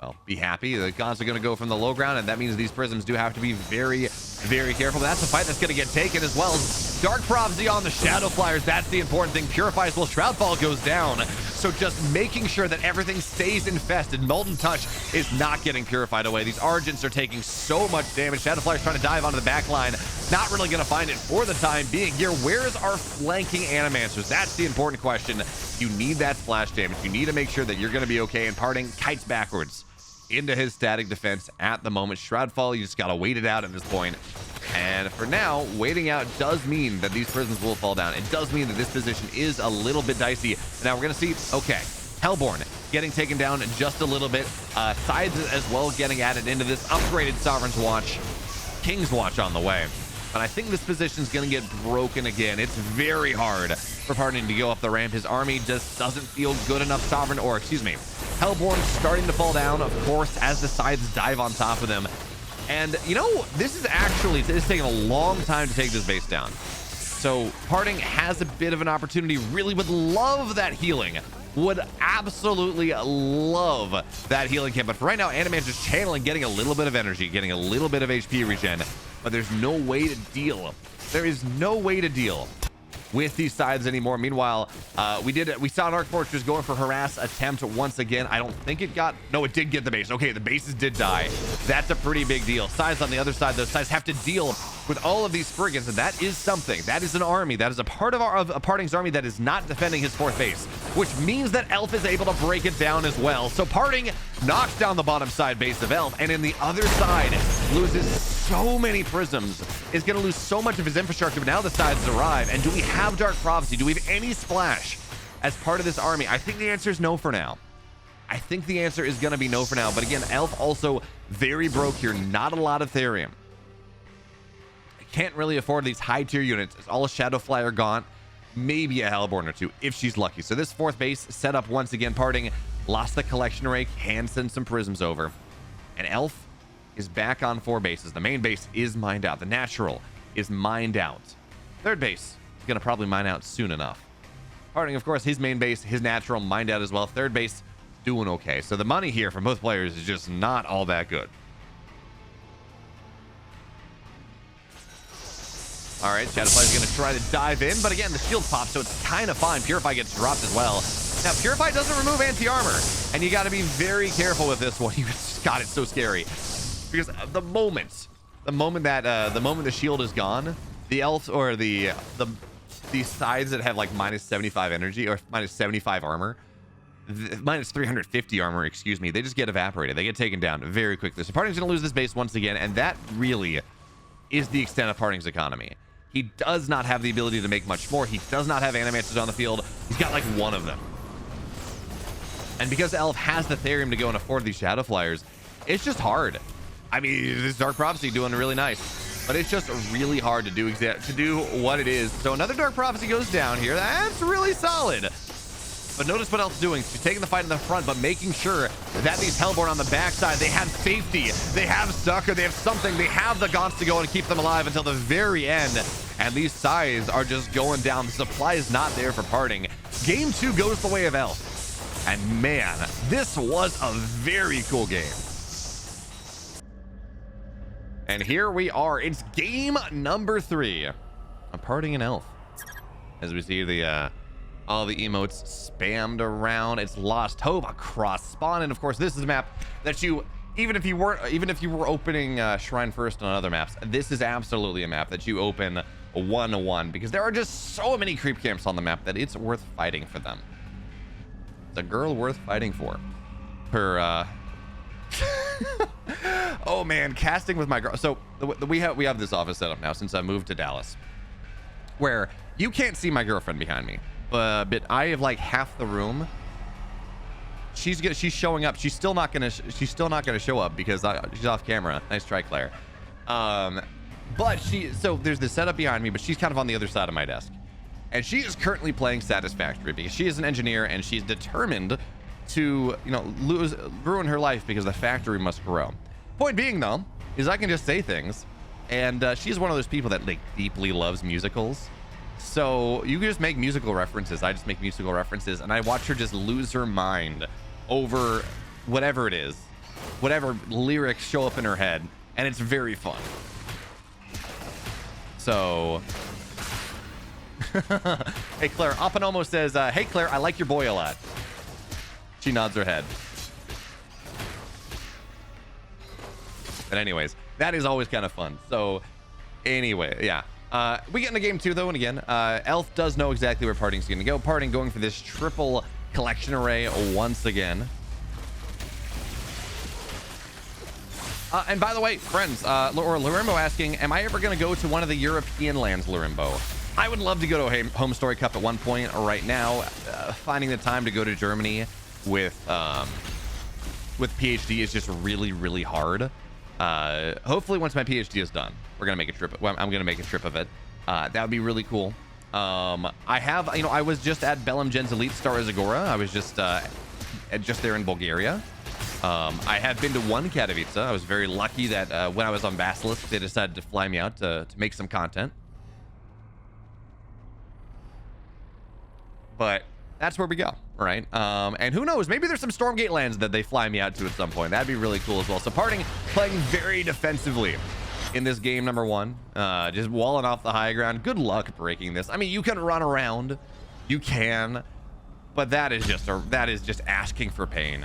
well, be happy. The gods are going to go from the low ground, and that means these prisms do have to be very, very careful. But that's a fight that's going to get taken as well. Dark Prophecy on the Shadow Flyers. That's the important thing. Purifies while Shroudfall goes down. So just making sure that everything stays infested. Molten Touch is not getting purified away. These Argents are taking so much damage. Shadow Flyers trying to dive onto the back line. Not really going to find it for the time being here. Where's our flanking Animancers? That's the important question. You need that splash damage. You need to make sure that you're going to be okay. And PartinG kites backwards into his static defense at the moment. Shroudfall, you just got to wait it out at this point. And for now, waiting out does mean that these prisms will fall down. It does mean that this position is a little bit dicey. Now we're going to see, okay, Hellborn getting taken down just a little bit. Sides as well getting added into this upgraded Sovereign's Watch. King's Watch on the way. But I think this position is going to get broken again. It's very hard for PartinG to go up the ramp. His army just doesn't feel good enough. Hellborn starting to fall down, of course, as the sides dive on top of them. And, you know, this is taking a long time to take this base down. So PartinG has a bit of an opportunity. Really would love that healing. Would absolutely love that healing camp. But for right now, Animancer's channeling, getting a little bit of energy, getting a little bit of HP regen. But there's no way to deal. There is no way to deal with these sides anymore. Meanwhile, we saw an Arc Fortress going for harass attempt once again. I don't think it got, no, it did get the base. Okay, the bases did die. That's a pretty big deal. Sides on the other side, those sides have to deal with all of these Spriggans, and that is something. That is an army. That is a part of PartinG's army that is not defending his fourth base, which means that Elf is able to break it down as well. So PartinG knocks down the bottom side base of Elf, and in the other side loses so many prisms, is going to lose so much of his infrastructure. But now the sides arrive, and do we have Dark Prophecy? Do we have any splash as part of this army? I think the answer is no for now. I think the answer is going to be no for now. But again, Elf also very broke here. Not a lot of therium. Can't really afford these high tier units. It's all a Shadow Flyer Gaunt, maybe a Hellborn or two if she's lucky. So this fourth base set up once again. PartinG lost the collection rake, can send some prisms over, and Elf is back on 4 bases. The main base is mined out. The natural is mined out. Third base is going to probably mine out soon enough. PartinG, of course, his main base, his natural mined out as well. Third base doing okay. So the money here from both players is just not all that good. All right, Shadowfly's going to try to dive in, but again, the shield pops, so it's kind of fine. Purify gets dropped as well. Now, Purify doesn't remove anti-armor, and you got to be very careful with this one. God, it's so scary. Because the moment the shield is gone, the Elf or the sides that have like minus 75 energy or minus 75 armor, minus 350 armor, excuse me, they just get evaporated. They get taken down very quickly. So PartinG's going to lose this base once again, and that really is the extent of PartinG's economy. He does not have the ability to make much more. He does not have Animancers on the field. He's got like one of them. And because Elf has the therium to go and afford these Shadow Flyers, it's just hard. I mean, this Dark Prophecy doing really nice, but it's just really hard to do what it is. So another Dark Prophecy goes down here. That's really solid. But notice what Elf's doing. She's taking the fight in the front, but making sure that these Hellborn on the backside, they have safety, they have Sucker, they have something, they have the Gaunts to go and keep them alive until the very end. And these sides are just going down. The supply is not there for PartinG. Game 2 goes the way of Elf. And man, this was a very cool game. And here we are. It's game number 3 of PartinG and Elf. As we see the all the emotes spammed around. It's Lost Hope across spawn, and of course this is a map that you, even if you were opening Shrine First on other maps, this is absolutely a map that you open 1-1 because there are just so many creep camps on the map that it's worth fighting for them. It's a girl worth fighting for. Her oh man, casting with my girl. So we have this office set up now since I moved to Dallas, where you can't see my girlfriend behind me. bit. I have like half the room. She's showing up. She's still not gonna show up because she's off camera. Nice try, Claire. But so there's this setup behind me, but she's kind of on the other side of my desk, and she is currently playing Satisfactory because she is an engineer and she's determined to, you know, ruin her life because the factory must grow. Point being, though, is I can just say things, and she's one of those people that like deeply loves musicals. So you can just make musical references. I just make musical references, and I watch her just lose her mind over whatever it is, whatever lyrics show up in her head, and it's very fun. So, hey Claire, Opanomo says, hey Claire, I like your boy a lot. She nods her head. But anyways, that is always kind of fun. So anyway, yeah. We get into game 2 though, and again, Elf does know exactly where PartinG's gonna go. PartinG going for this triple collection array once again. And by the way, friends, or Larimbo asking, am I ever going to go to one of the European lands, Larimbo? I would love to go to a Home Story Cup at one point. Right now, finding the time to go to Germany with PhD is just really, really hard. Hopefully, once my PhD is done, we're going to make a trip. Well, I'm going to make a trip of it. That would be really cool. I was just at Bellemgen's Elite Star Zagora. I was just there in Bulgaria. I have been to one Katowice. I was very lucky that when I was on Basilisk, they decided to fly me out to make some content. But that's where we go, right? And who knows? Maybe there's some Stormgate lands that they fly me out to at some point. That'd be really cool as well. So PartinG playing very defensively in this game number 1. Just walling off the high ground. Good luck breaking this. I mean, you can run around. You can. But that is just asking for pain.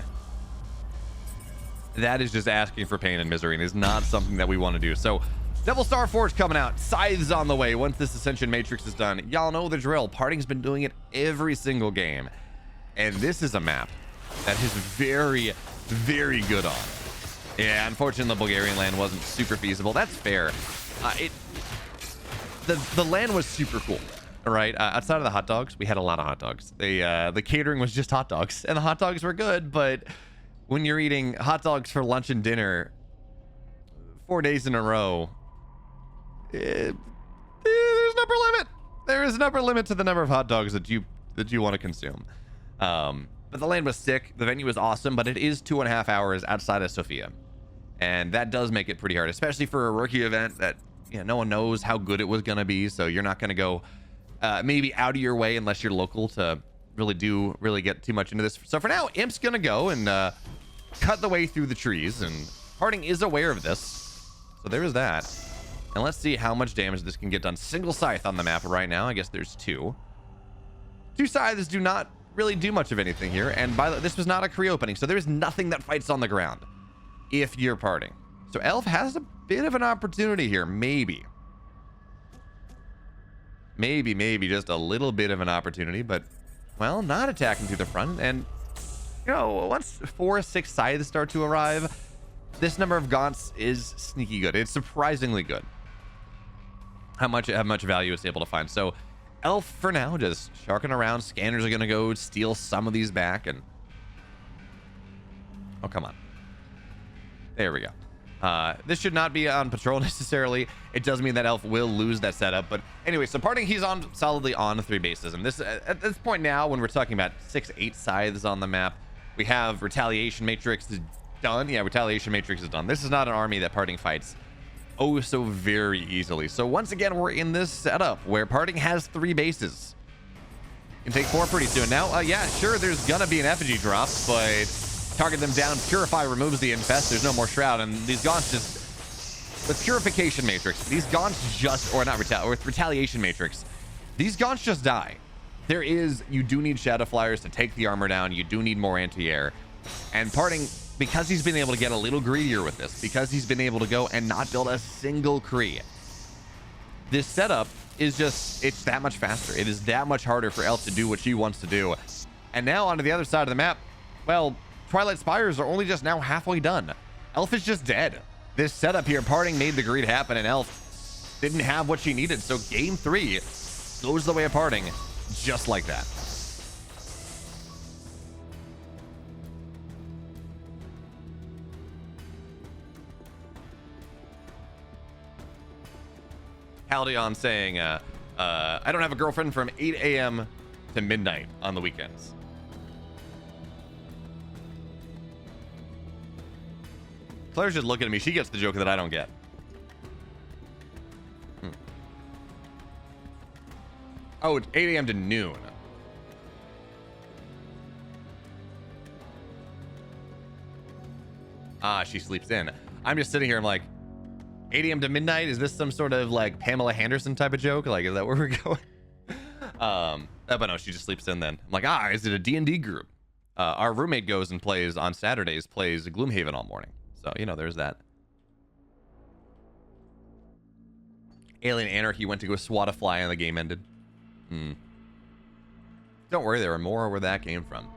That is just asking for pain and misery, and is not something that we want to do. So, Devil Star Forge coming out. Scythes on the way once this Ascension Matrix is done. Y'all know the drill. PartinG's been doing it every single game. And this is a map that is very, very good on. Yeah, unfortunately, the Bulgarian land wasn't super feasible. That's fair. The land was super cool. All right, outside of the hot dogs, we had a lot of hot dogs. The catering was just hot dogs, and the hot dogs were good, but when you're eating hot dogs for lunch and dinner 4 days in a row, there's an upper limit. There is an upper limit to the number of hot dogs that you want to consume. But the land was sick. The venue was awesome, but it is 2.5 hours outside of Sofia, and that does make it pretty hard, especially for a rookie event that, you know, no one knows how good it was going to be. So you're not going to go maybe out of your way unless you're local to really get too much into this. So for now, Imp's gonna go and cut the way through the trees, and PartinG is aware of this, so there is that. And let's see how much damage this can get done. Single scythe on the map right now. I guess there's 2 scythes. Do not really do much of anything here, and this was not a Kree opening, so there's nothing that fights on the ground if you're PartinG. So Elf has a bit of an opportunity here, maybe just a little bit of an opportunity, but, well, not attacking through the front. And, you know, once 4 or 6 scythes start to arrive, this number of gaunts is sneaky good. It's surprisingly good how much value it's able to find. So Elf, for now, just sharking around. Scanners are going to go steal some of these back, and... oh, come on. There we go. This should not be on patrol necessarily. It does mean that Elf will lose that setup, but anyway, so PartinG, he's solidly on 3 bases, and this at this point now, when we're talking about 6-8 scythes on the map, we have Retaliation Matrix is done. Yeah, Retaliation Matrix is done. This is not an army that PartinG fights oh so very easily. So once again, we're in this setup where PartinG has 3 bases. Can take 4 pretty soon. Now, yeah, sure, there's gonna be an effigy drop, but target them down. Purify removes the infest. There's no more shroud, and these gaunts just, with Purification Matrix, these gaunts just, or not with Retaliation Matrix, these gaunts just die. You do need Shadow Flyers to take the armor down. You do need more anti-air, and PartinG, because he's been able to get a little greedier with this, because he's been able to go and not build a single Kree, this setup is just, it's that much faster. It is that much harder for Elf to do what she wants to do. And now onto the other side of the map, well, Twilight Spires are only just now halfway done. Elf is just dead. This setup here, PartinG made the greed happen, and Elf didn't have what she needed. So game 3 goes the way of PartinG. just like that. Haldeon saying, I don't have a girlfriend from 8 a.m. to midnight on the weekends. Claire's just looking at me. She gets the joke that I don't get. Oh, it's 8 a.m. to noon. Ah, she sleeps in. I'm just sitting here. I'm like, 8 a.m. to midnight? Is this some sort of like Pamela Henderson type of joke? Like, is that where we're going? But no, she just sleeps in then. I'm like, is it a D&D group? Our roommate goes and plays on Saturdays, plays Gloomhaven all morning. So, you know, there's that. Alien Anarchy went to go swat a fly and the game ended. Don't worry, there were more where that came from.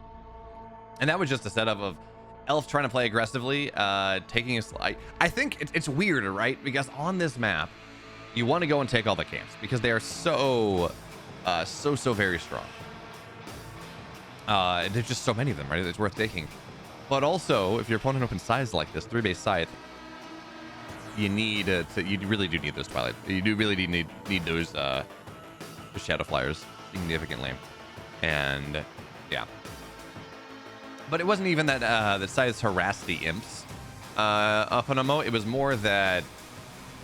And that was just a setup of Elf trying to play aggressively, taking a slide. I think it's weird, right? Because on this map, you want to go and take all the camps because they are so very strong. There's just so many of them, right? It's worth taking. But also, if your opponent opens scythes like this, 3-base scythe, you need you really do need those Twilight. You do really need those Shadow Flyers significantly. And yeah. But it wasn't even that the scythes harassed the imps up on Mo. It was more that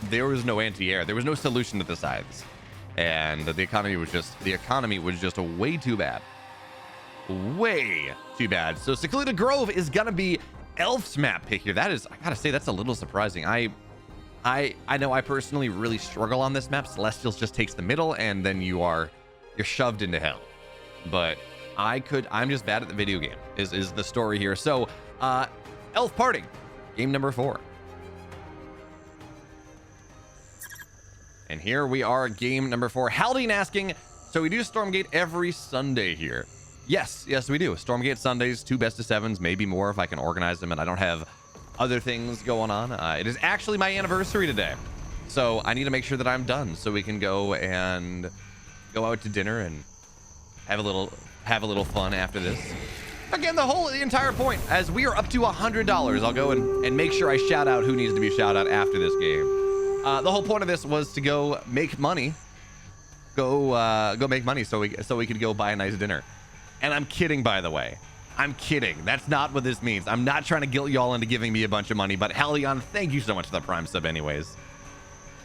there was no anti-air. There was no solution to the scythes. And the economy was just way too bad. Way too bad. So Secluded Grove is gonna be Elf's map pick here. That is, I gotta say, that's a little surprising. I know I personally really struggle on this map. Celestials just takes the middle and then you're shoved into hell. But I'm just bad at the video game is the story here. So Elf PartinG, game number 4. And here we are, game number 4. Haldean asking, so we do Stormgate every Sunday here. Yes, we do. Stormgate Sundays, 2 best of 7s, maybe more if I can organize them and I don't have other things going on. It is actually my anniversary today. So I need to make sure that I'm done so we can go and go out to dinner and have a little fun after this. Again, the entire point, as we are up to $100, I'll go and make sure I shout out who needs to be shout out after this game. The whole point of this was to go make money. Go make money so we could go buy a nice dinner. And I'm kidding, by the way. I'm kidding. That's not what this means. I'm not trying to guilt y'all into giving me a bunch of money, but Haldeon, thank you so much for the Prime sub anyways.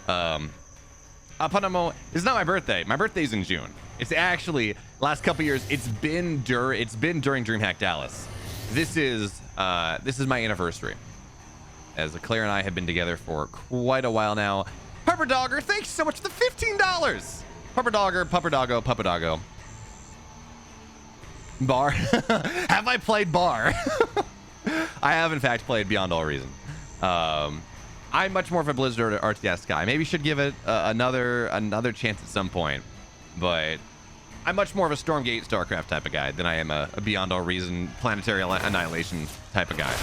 Panamo, it's not my birthday. My birthday's in June. It's actually, last couple years, it's been during DreamHack Dallas. This is my anniversary. As Claire and I have been together for quite a while now. Pupper Dogger, thanks so much for the $15. Pupper Doggo. Bar. Have I played Bar? I have in fact played Beyond All Reason. I'm much more of a Blizzard or RTS guy. Maybe should give it another chance at some point. But I'm much more of a Stormgate StarCraft type of guy than I am a Beyond All Reason Planetary Annihilation type of guy.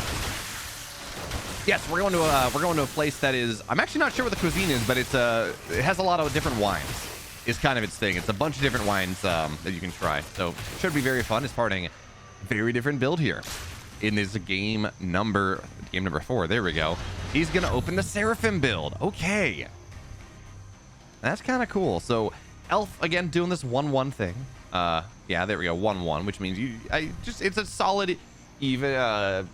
Yes, we're going to a place that is, I'm actually not sure what the cuisine is, but it has a lot of different wines. Is kind of its thing. It's a bunch of different wines that you can try. So should be very fun. It's PartinG. Very different build here. In this game number 4. There we go. He's gonna open the Seraphim build. Okay. That's kind of cool. So Elf again doing this 1-1 thing. Yeah, there we go. 1-1, which means it's a solid even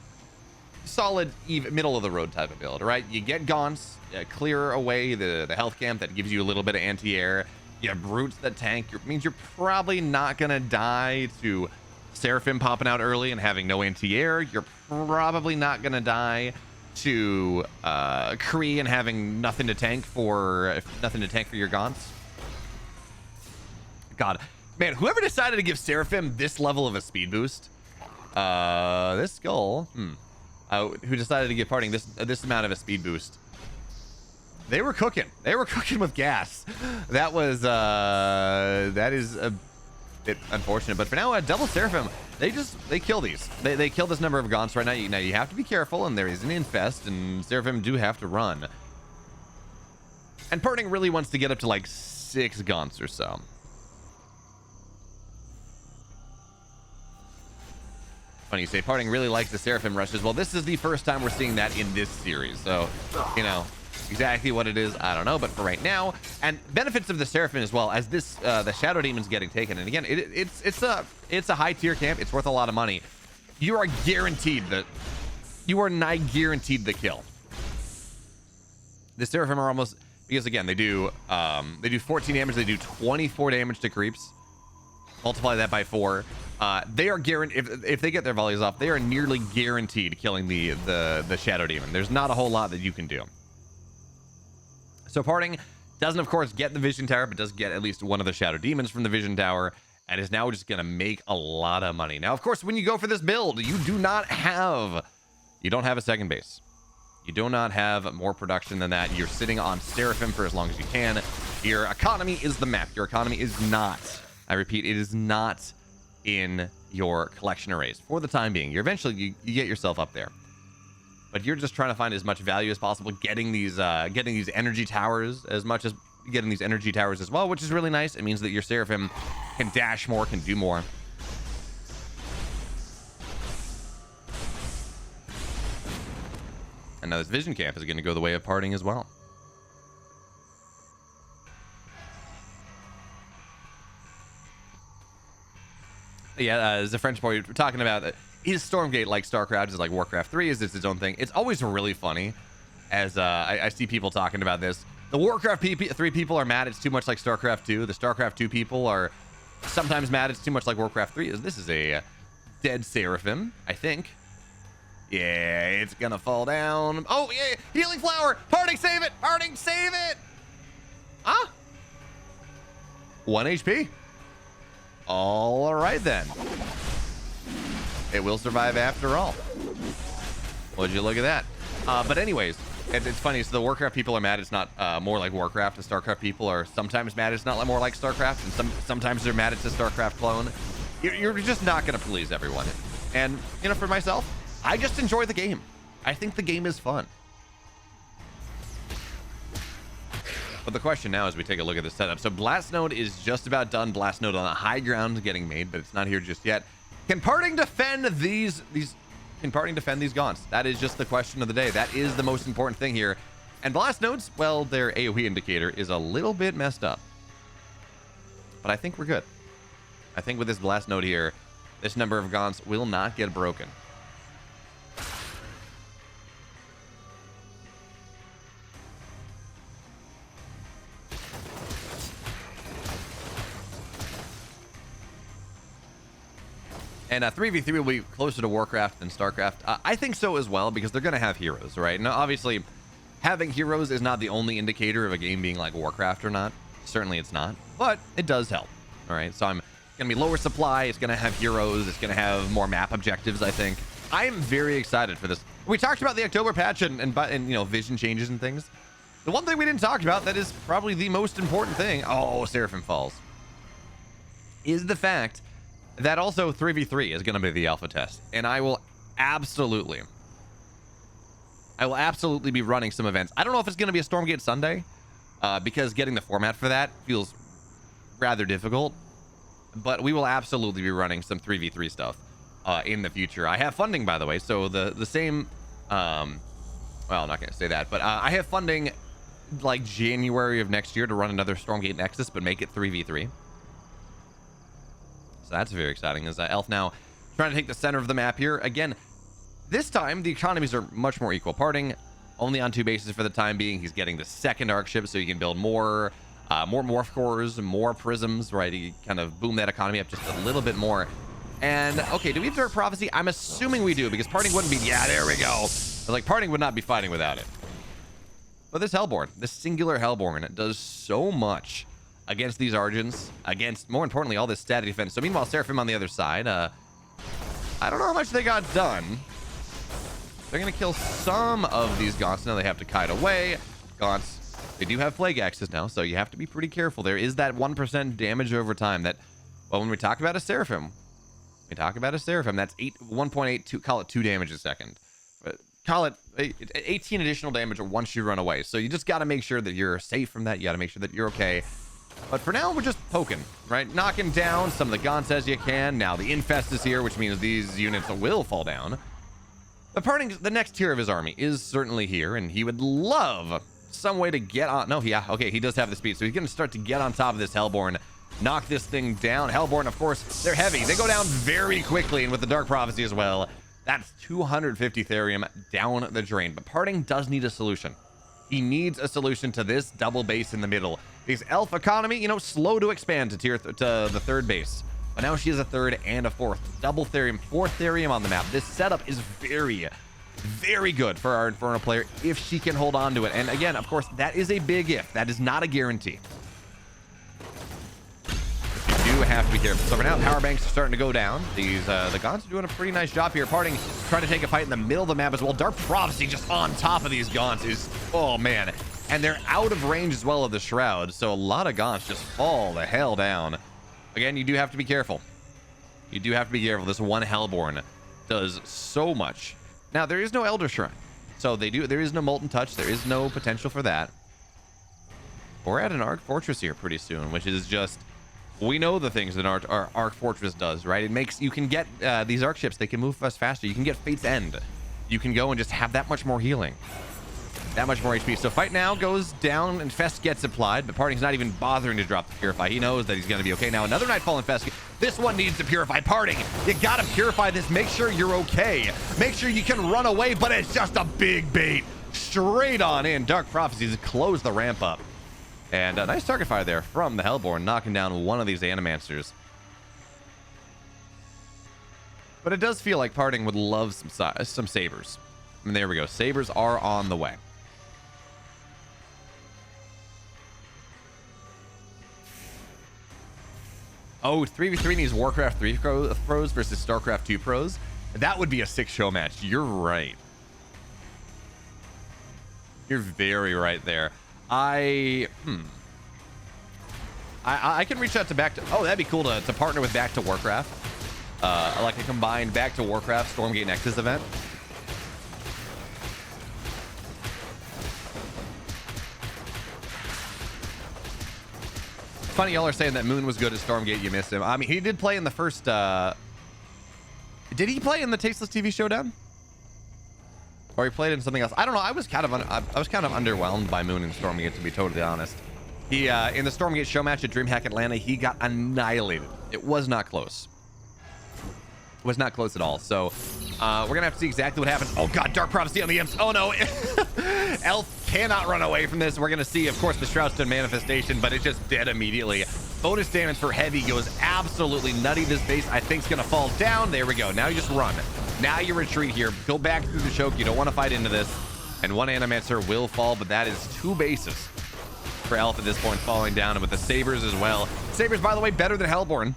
middle of the road type of build, right? You get Gaunts, clear away the health camp that gives you a little bit of anti-air. You have brutes that tank. It means you're probably not gonna die to Seraphim popping out early and having no anti-air. You're probably not gonna die to Kree and having nothing to tank for your Gaunts. God, man, whoever decided to give Seraphim this level of a speed boost, this skull, who decided to give PartinG this amount of a speed boost. They were cooking. They were cooking with gas. That is a bit unfortunate. But for now, double Seraphim, they kill these. They kill this number of Gaunts right now. Now you have to be careful, and there is an infest, and Seraphim do have to run. And PartinG really wants to get up to like 6 Gaunts or so. funny you say PartinG really likes the Seraphim rushes. Well, this is the first time we're seeing that in this series. So, you know, exactly what it is, I don't know. But for right now, and benefits of the Seraphim as well, as this the Shadow Demon's getting taken. And again, it's a high tier camp. It's worth a lot of money. You are guaranteed that you are nigh guaranteed the kill. The Seraphim are almost, because again, they do 14 damage. They do 24 damage to creeps. Multiply that by 4. They are guaranteed, if they get their volleys off, they are nearly guaranteed killing the Shadow Demon. There's not a whole lot that you can do. So PartinG doesn't, of course, get the Vision Tower, but does get at least one of the Shadow Demons from the Vision Tower, and is now just going to make a lot of money. Now, of course, when you go for this build, you don't have a second base. You do not have more production than that. You're sitting on Seraphim for as long as you can. Your economy is the map. Your economy is not, I repeat, it is not in your collection arrays for the time being. You're eventually, you get yourself up there. But you're just trying to find as much value as possible, getting these energy towers as much as getting these energy towers as well, which is really nice. It means that your Seraphim can dash more, can do more. And now this Vision Camp is going to go the way of PartinG as well. Yeah, as a French boy, we're talking about is Stormgate like StarCraft? Is it like Warcraft 3? Is this its own thing? It's always really funny as I see people talking about this. The Warcraft 3 people are mad it's too much like StarCraft 2. The StarCraft 2 people are sometimes mad it's too much like Warcraft 3. This is a dead Seraphim, I think. Yeah, it's gonna fall down. Oh, yeah, healing flower. PartinG, save it. PartinG, save it. Huh? 1 HP. All right, then. It will survive after all. Would you look at that? But anyways, it's funny. So the Warcraft people are mad it's not more like Warcraft. The StarCraft people are sometimes mad it's not more like StarCraft. And sometimes they're mad it's a StarCraft clone. You're just not going to please everyone. And, you know, for myself, I just enjoy the game. I think the game is fun. But the question now is we take a look at the setup. So Blast Node is just about done. Blast Node on the high ground getting made, but it's not here just yet. Can PartinG defend these can PartinG defend these Gaunts? That is just the question of the day. That is the most important thing here. And Blast Nodes, well, their AoE indicator is a little bit messed up. But I think we're good. I think with this Blast Node here, this number of Gaunts will not get broken. And 3v3 will be closer to Warcraft than StarCraft. I think so as well, because they're going to have heroes, right? Now, obviously, having heroes is not the only indicator of a game being like Warcraft or not. Certainly it's not, but it does help. All right, so I'm going to be lower supply. It's going to have heroes. It's going to have more map objectives, I think. I am very excited for this. We talked about the October patch and you know, vision changes and things. The one thing we didn't talk about that is probably the most important thing, oh, Seraphim Falls, is the fact that also 3v3 is going to be the alpha test. And I will absolutely be running some events. I don't know if it's going to be a Stormgate Sunday, because getting the format for that feels rather difficult. But we will absolutely be running some 3v3 stuff in the future. I have funding, by the way, so the same, well, I'm not going to say that, but I have funding like January of next year to run another Stormgate Nexus, but make it 3v3. So that's very exciting. As Elf now trying to take the center of the map here. Again, this time the economies are much more equal. PartinG only on 2 bases for the time being. He's getting the second arc ship, so you can build more morph cores, more prisms, right? You kind of boom that economy up just a little bit more. And okay, do we have Dark Prophecy? I'm assuming we do, because PartinG wouldn't be, yeah, there we go. Like, PartinG would not be fighting without it. But this Hellborn, this singular Hellborn, it does so much against these Argents, against, more importantly, all this static defense. So meanwhile, Seraphim on the other side, I don't know how much they got done. They're going to kill some of these Gaunts. Now they have to kite away. Gaunts, they do have Plague Axes now, so you have to be pretty careful. There is that 1% damage over time that, well, when we talk about a Seraphim, that's 1.82, call it 2 damage a second. Call it 18 additional damage once you run away. So you just got to make sure that you're safe from that. You got to make sure that you're okay. But for now, we're just poking, right? Knocking down some of the gaunts as you can. Now the Infest is here, which means these units will fall down. But PartinG, the next tier of his army is certainly here, and he would love some way to get on. No, yeah, okay, he does have the speed, so he's going to start to get on top of this Hellborn, knock this thing down. Hellborn, of course, they're heavy. They go down very quickly, and with the Dark Prophecy as well, that's 250 Therium down the drain. But PartinG does need a solution. He needs a solution to this double base in the middle. Because Elf economy, you know, slow to expand to the third base. But now she has a third and a fourth. Double Therium, 4 Therium on the map. This setup is very, very good for our Inferno player if she can hold on to it. And again, of course, that is a big if. That is not a guarantee. You do have to be careful. So for now, power banks are starting to go down. These the gaunts are doing a pretty nice job here. PartinG trying to take a fight in the middle of the map as well. Dark Prophecy just on top of these gaunts is, oh man. And they're out of range as well of the Shroud, so a lot of gaunts just fall the hell down. Again, you do have to be careful. You do have to be careful. This one Hellborn does so much. Now, there is no Elder Shrine, so there is no Molten Touch. There is no potential for that. We're at an Arc Fortress here pretty soon, which is just, we know the things that our Arc Fortress does, right? It makes, you can get these Arc ships, they can move us faster. You can get Fate's End. You can go and just have that much more healing. That much more HP. So fight now goes down, and Infest gets applied, but PartinG's not even bothering to drop the Purify. He knows that he's going to be okay. Now another Nightfall Infest. This one needs to Purify. PartinG, you got to Purify this. Make sure you're okay. Make sure you can run away, but it's just a big bait. Straight on in. Dark Prophecies close the ramp up. And a nice target fire there from the Hellborn, knocking down one of these Animancers. But it does feel like PartinG would love some Sabers. And there we go. Sabers are on the way. Oh, 3v3 needs Warcraft 3 pros versus StarCraft 2 pros. That would be a sick show match. You're right. You're very right there. I can reach out to Back to... Oh, that'd be cool to partner with Back to Warcraft. Like a combined Back to Warcraft Stormgate Nexus event. Funny y'all are saying that Moon was good at Stormgate. You missed him. I mean, he did play in the first... Did he play in the Tasteless TV Showdown? Or he played in something else? I don't know. I was kind of underwhelmed by Moon in Stormgate, to be totally honest. He in the Stormgate show match at DreamHack Atlanta, he got annihilated. It was not close. It was not close at all. So we're gonna have to see exactly what happens. Oh god, Dark Prophecy on the imps. Oh no. Elf cannot run away from this. We're gonna see, of course, the Shroudstone manifestation, but it's just dead immediately. Bonus damage for heavy goes absolutely nutty. This base, I think, is gonna fall down. There we go. Now you just run. Now you retreat here. Go back through the choke. You don't want to fight into this. And one Animancer will fall, but that is 2 bases for Elf at this point, falling down. And with the Sabers as well. Sabers, by the way, better than Hellborn.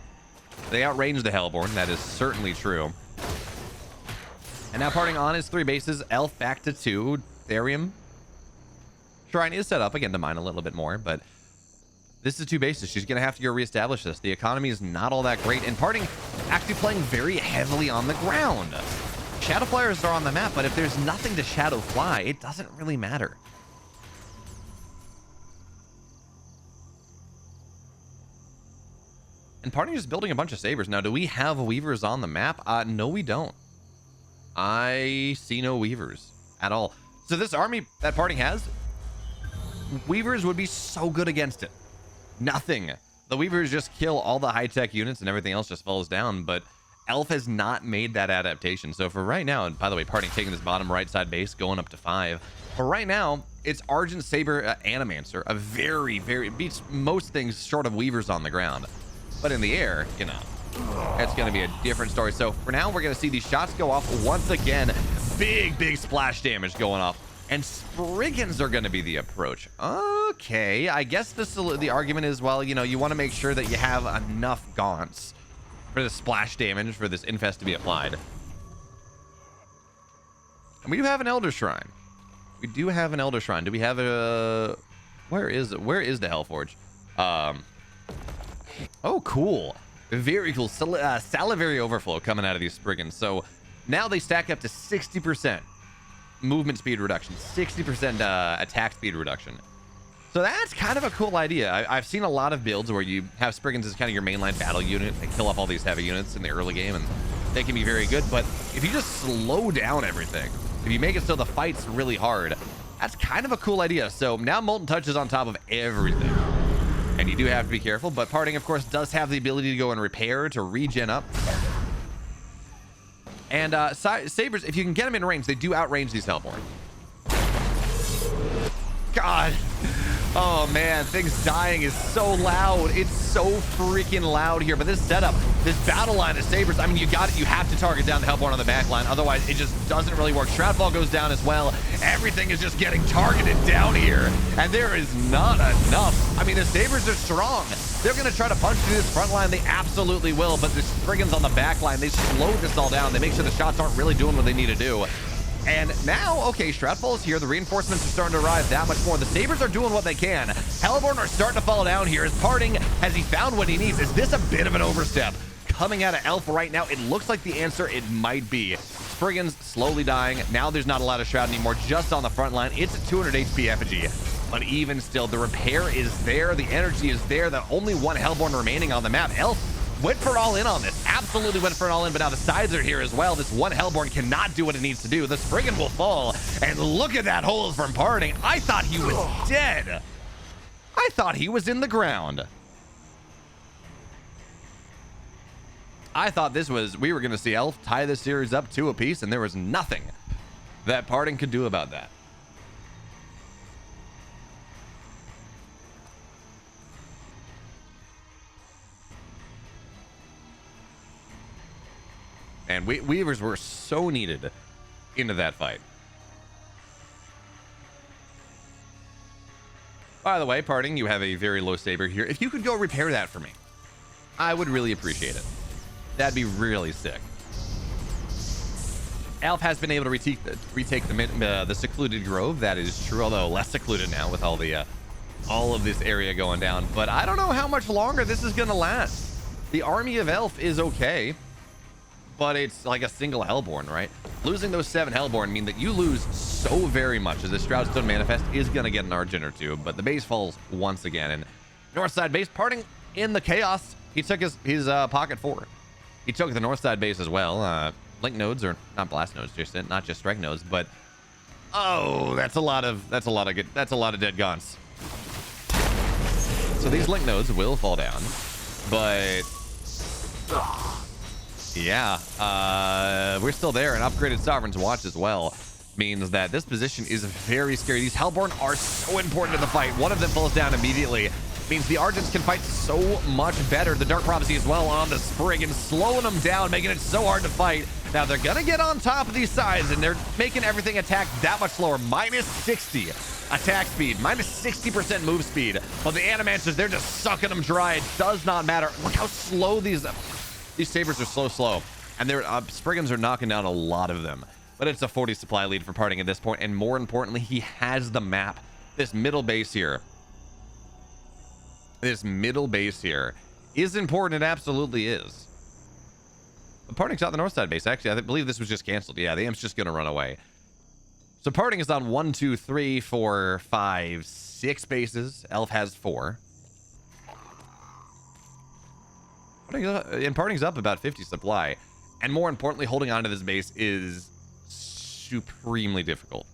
They outrange the Hellborn. That is certainly true. And now PartinG on his 3 bases. Elf back to 2. Therium Shrine is set up again to mine a little bit more, but this is 2 bases. She's going to have to go reestablish this. The economy is not all that great, and PartinG actually playing very heavily on the ground. Shadow Flyers are on the map, but if there's nothing to Shadow Fly, it doesn't really matter. And PartinG is building a bunch of Sabers. Now, do we have Weavers on the map? No, we don't. I see no Weavers at all. So this army that PartinG has, Weavers would be so good against it. Nothing. The Weavers just kill all the high-tech units and everything else just falls down, but Elf has not made that adaptation. So for right now, and by the way, PartinG taking this bottom right side base, going up to 5. For right now, it's Argent Saber Animancer, a very, very, beats most things short of Weavers on the ground. But in the air, you know, it's going to be a different story. So for now, we're going to see these shots go off once again. Big splash damage going off. And Spriggans are going to be the approach. Okay, I guess the argument is, well, you know, you want to make sure that you have enough gaunts for the splash damage for this infest to be applied. And we do have an Elder Shrine. We do have an Elder Shrine. Do we have a... Where is the Hellforge? Oh, cool. Very cool. Salivary Overflow coming out of these Spriggans. So now they stack up to 60% movement speed reduction, 60% attack speed reduction. So that's kind of a cool idea. I've seen a lot of builds where you have Spriggans as kind of your mainline battle unit and kill off all these heavy units in the early game, and they can be very good. But if you just slow down everything, if you make it so the fight's really hard, that's kind of a cool idea. So now Molten Touch is on top of everything, and you do have to be careful. But PartinG, of course, does have the ability to go and repair, to regen up. And Sabers, if you can get them in range, they do outrange these Hellborn. God. Oh man, things dying is so loud. It's so freaking loud here. But this setup, this battle line of Sabers, I mean, you got it. You have to target down the Hellborn on the back line. Otherwise, it just doesn't really work. Shroudfall goes down as well. Everything is just getting targeted down here. And there is not enough. I mean, the Sabers are strong. They're going to try to punch through this front line. They absolutely will. But the Spriggans on the back line, they slow this all down. They make sure the shots aren't really doing what they need to do. And now, okay, Shroudfall is here. The reinforcements are starting to arrive that much more. The Sabers are doing what they can. Hellborn are starting to fall down here. Is PartinG, has he found what he needs? Is this a bit of an overstep? Coming out of Elf right now, it looks like the answer, it might be. Spriggans slowly dying. Now there's not a lot of Shroud anymore, just on the front line. It's a 200 HP effigy. But even still, the repair is there. The energy is there. The only one Hellborn remaining on the map. Elf went for all in on this. Absolutely went for all in, but now the sides are here as well. This one Hellborn cannot do what it needs to do. The Spriggan will fall, and look at that hole from PartinG. I thought he was dead. I thought he was in the ground. I thought we were going to see Elf tie this series up 2 apiece, and there was nothing that PartinG could do about that. And Weavers were so needed into that fight. By the way, PartinG, you have a very low Saber here. If you could go repair that for me, I would really appreciate it. That'd be really sick. Elf has been able to retake the secluded grove. That is true, although less secluded now with all of this area going down. But I don't know how much longer this is going to last. The army of Elf is okay, but it's like a single Hellborn, right? Losing those 7 Hellborn mean that you lose so very much, as the Shroudstone Manifest is going to get an Argent or 2, but the base falls once again. And north side base, PartinG in the chaos. He took his pocket 4. He took the north side base as well. Link nodes, or not blast nodes, not just strike nodes, but oh, that's a lot of dead guns. So these link nodes will fall down, but yeah, we're still there. And upgraded Sovereign's Watch as well means that this position is very scary. These Hellborn are so important to the fight. One of them falls down immediately. Means the Argents can fight so much better. The Dark Prophecy as well on the Sprig and slowing them down, making it so hard to fight. Now they're gonna get on top of these sides, and they're making everything attack that much slower. Minus 60 attack speed, minus 60% move speed. But the Animancers, they're just sucking them dry. It does not matter. Look how slow these Sabers are slow. And their Spriggans are knocking down a lot of them. But it's a 40 supply lead for PartinG at this point, and more importantly, he has the map. This middle base here. This middle base here is important. It absolutely is. But PartinG's on the north side base. Actually, I believe this was just canceled. Yeah, the Imp's just going to run away. So PartinG is on 1, 2, 3, 4, 5, 6 bases. Elf has 4. And PartinG's up about 50 supply. And more importantly, holding on to this base is supremely difficult.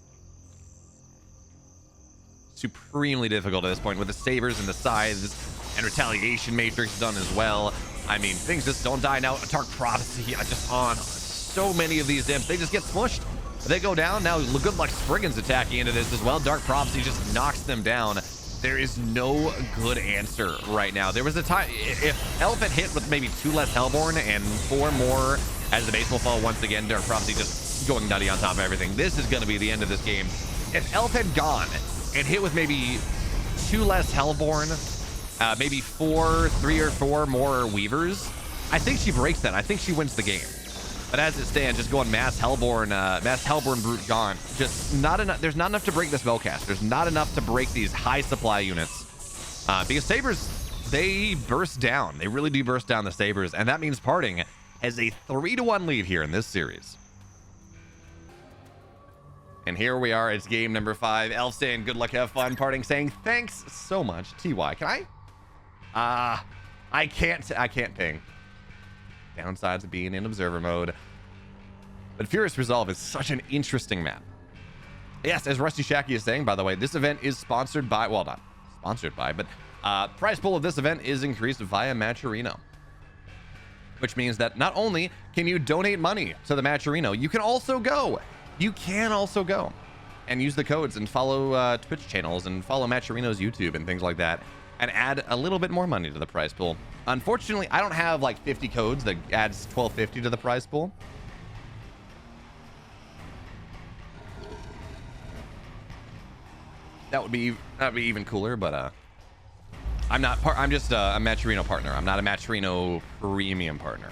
Supremely difficult at this point with the Sabers and the Scythes and Retaliation Matrix done as well. I mean, things just don't die now. Dark Prophecy just on so many of these imps. They just get smushed. They go down. Now, good luck Spriggans attacking into this as well. Dark Prophecy just knocks them down. There is no good answer right now. There was a time, if Elf had hit with maybe 2 less Hellborn and 4 more as the base will fall once again, Dark Prophecy just going nutty on top of everything. This is going to be the end of this game. If Elf had gone and hit with maybe 2 less Hellborn, maybe 3 or 4 more Weavers, I think she breaks that. I think she wins the game. But as it stands, just going mass Hellborn brute gone. Just not enough. There's not enough to break this Bellcast. There's not enough to break these high supply units. Because Sabers, they burst down. They really do burst down the Sabers, and that means PartinG has a 3-1 lead here in this series. And here we are. It's game number 5. Elf saying good luck, have fun. PartinG saying thanks so much. TY, can I? I can't ping. Downsides of being in observer mode. But Furious Resolve is such an interesting map. Yes, as Rusty Shacky is saying, by the way, this event is sponsored by, well, not sponsored by, but prize pool of this event is increased via Matcherino. Which means that not only can you donate money to the Matcherino, you can also go and use the codes and follow Twitch channels and follow Matcherino's YouTube and things like that, and add a little bit more money to the prize pool. Unfortunately, I don't have like 50 codes that adds $12.50 to the prize pool. That'd be even cooler, but I'm just a Matcherino partner. I'm not a Matcherino premium partner.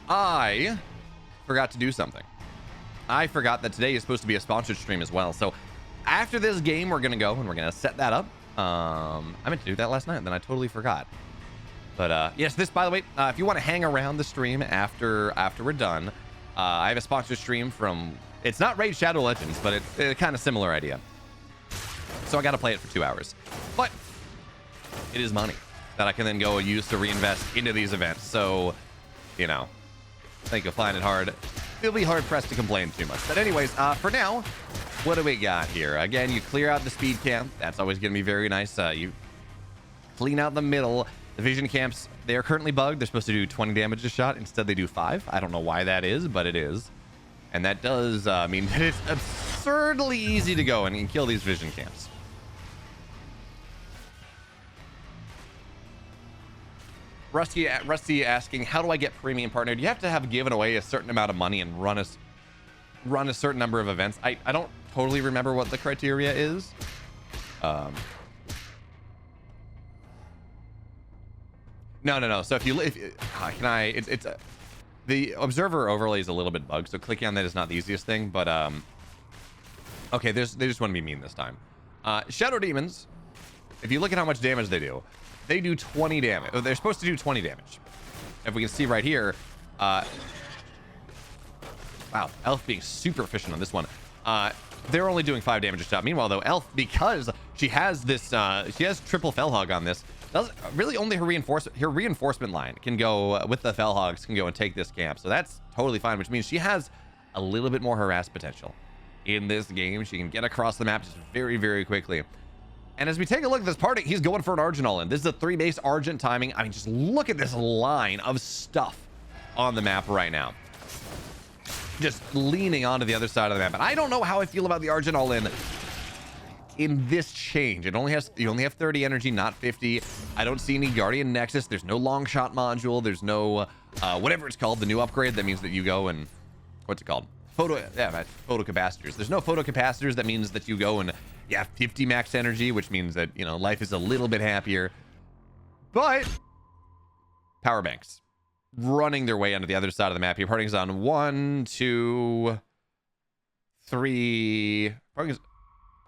I forgot to do something. I forgot that today is supposed to be a sponsored stream as well. So after this game, we're gonna go and we're gonna set that up. I meant to do that last night, and then I totally forgot. But yes, this, by the way, if you want to hang around the stream after we're done, I have a sponsored stream from, it's not Raid Shadow Legends, but it's a kind of similar idea. So I got to play it for 2 hours, but it is money that I can then go use to reinvest into these events. So, you know, I think you'll find it hard. You'll be hard pressed to complain too much. But anyways, for now, what do we got here? Again, you clear out the speed camp. That's always going to be very nice. You clean out the middle. The vision camps, they are currently bugged. They're supposed to do 20 damage a shot. Instead, they do 5. I don't know why that is, but it is. And that does mean that it's absurdly easy to go and kill these vision camps. Rusty asking, how do I get premium partner? Do you have to have given away a certain amount of money and run a certain number of events? I don't totally remember what the criteria is. No. So the observer overlay is a little bit bugged, so clicking on that is not the easiest thing. But okay, they just want to be mean this time. Shadow demons, if you look at how much damage they do 20 damage. They're supposed to do 20 damage. If we can see right here, wow, Elf being super efficient on this one. They're only doing 5 damage a shot. Meanwhile, though, Elf, because she has this, she has triple Fellhog on this, does really only her reinforcement line can go with the Fellhogs can go and take this camp. So that's totally fine, which means she has a little bit more harass potential in this game. She can get across the map just very, very quickly. And as we take a look at this party, he's going for an Argent all in. This is a 3-base Argent timing. I mean, just look at this line of stuff on the map right now. Just leaning onto the other side of the map. And I don't know how I feel about the Argent all in this change. You only have 30 energy, not 50. I don't see any Guardian Nexus. There's no long shot module. There's no whatever it's called, the new upgrade that means that you go and what's it called? Photo capacitors. There's no photo capacitors. That means that you go and you have 50 max energy, which means that, you know, life is a little bit happier. But power banks running their way onto the other side of the map here. PartinG's on 1, 2, 3.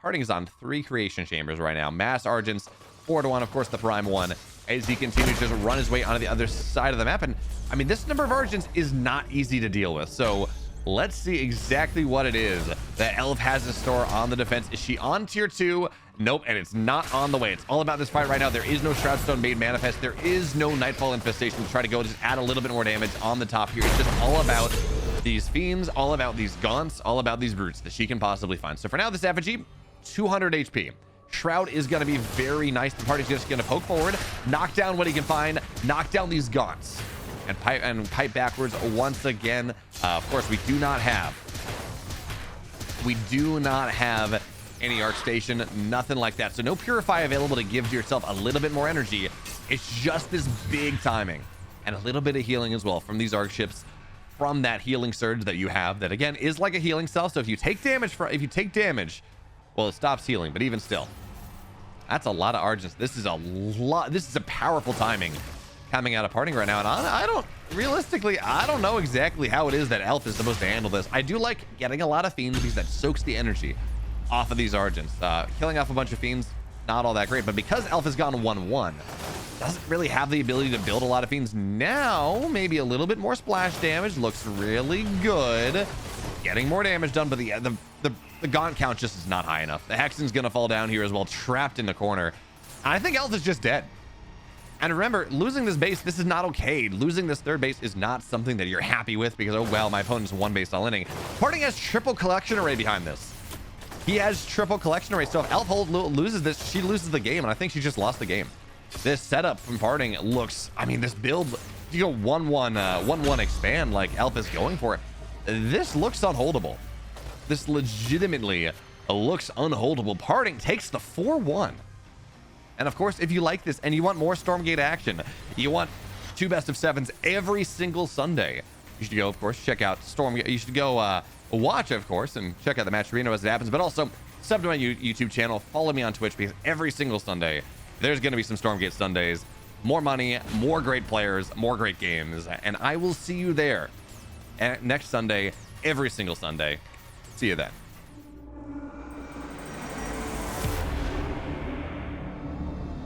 PartinG is on 3 creation chambers right now. Mass Argents, 4-1, of course, the prime one, as he continues to just run his way onto the other side of the map. And I mean, this number of Argents is not easy to deal with. So let's see exactly what it is that Elf has in store on the defense. Is she on tier 2? Nope, and it's not on the way. It's all about this fight right now. There is no Shroudstone Maid Manifest. There is no Nightfall Infestation to try to go just add a little bit more damage on the top here. It's just all about these Fiends, all about these Gaunts, all about these Brutes that she can possibly find. So for now, this effigy, 200 HP. Shroud is going to be very nice. The party's just going to poke forward, knock down what he can find, knock down these Gaunts, and pipe backwards once again. Of course, we do not have any Arc Station, nothing like that. So no Purify available to give to yourself a little bit more energy. It's just this big timing and a little bit of healing as well from these Arc ships, from that healing surge that you have, that again is like a healing cell. So if you take damage, well, it stops healing, but even still, that's a lot of Argents. This is a powerful timing coming out of PartinG right now. And I don't know exactly how it is that Elf is supposed to handle this. I do like getting a lot of Fiends because that soaks the energy off of these Argents. Killing off a bunch of Fiends, not all that great, but because Elf has gone 1-1, doesn't really have the ability to build a lot of Fiends. Now, maybe a little bit more splash damage. Looks really good. getting more damage done, but the Gaunt count just is not high enough. The Hexen's gonna fall down here as well, trapped in the corner. I think Elf is just dead. And remember, losing this base, this is not okay. Losing this third base is not something that you're happy with because, oh, well, my opponent's one base all inning. PartinG has triple collection array behind this. He has triple collection array. So if Elf loses this, she loses the game. And I think she just lost the game. This setup from PartinG looks, I mean, this build, you go 1-1 expand like Elf is going for it. This looks unholdable. This legitimately looks unholdable. PartinG takes the 4-1. And of course, if you like this and you want more Stormgate action, you want 2 best of 7s every single Sunday, you should go, of course, check out Stormgate. You should go watch, of course, and check out the match arena as it happens, but also sub to my YouTube channel, follow me on Twitch, because every single Sunday, there's going to be some Stormgate Sundays, more money, more great players, more great games, and I will see you there next Sunday, every single Sunday. See you then.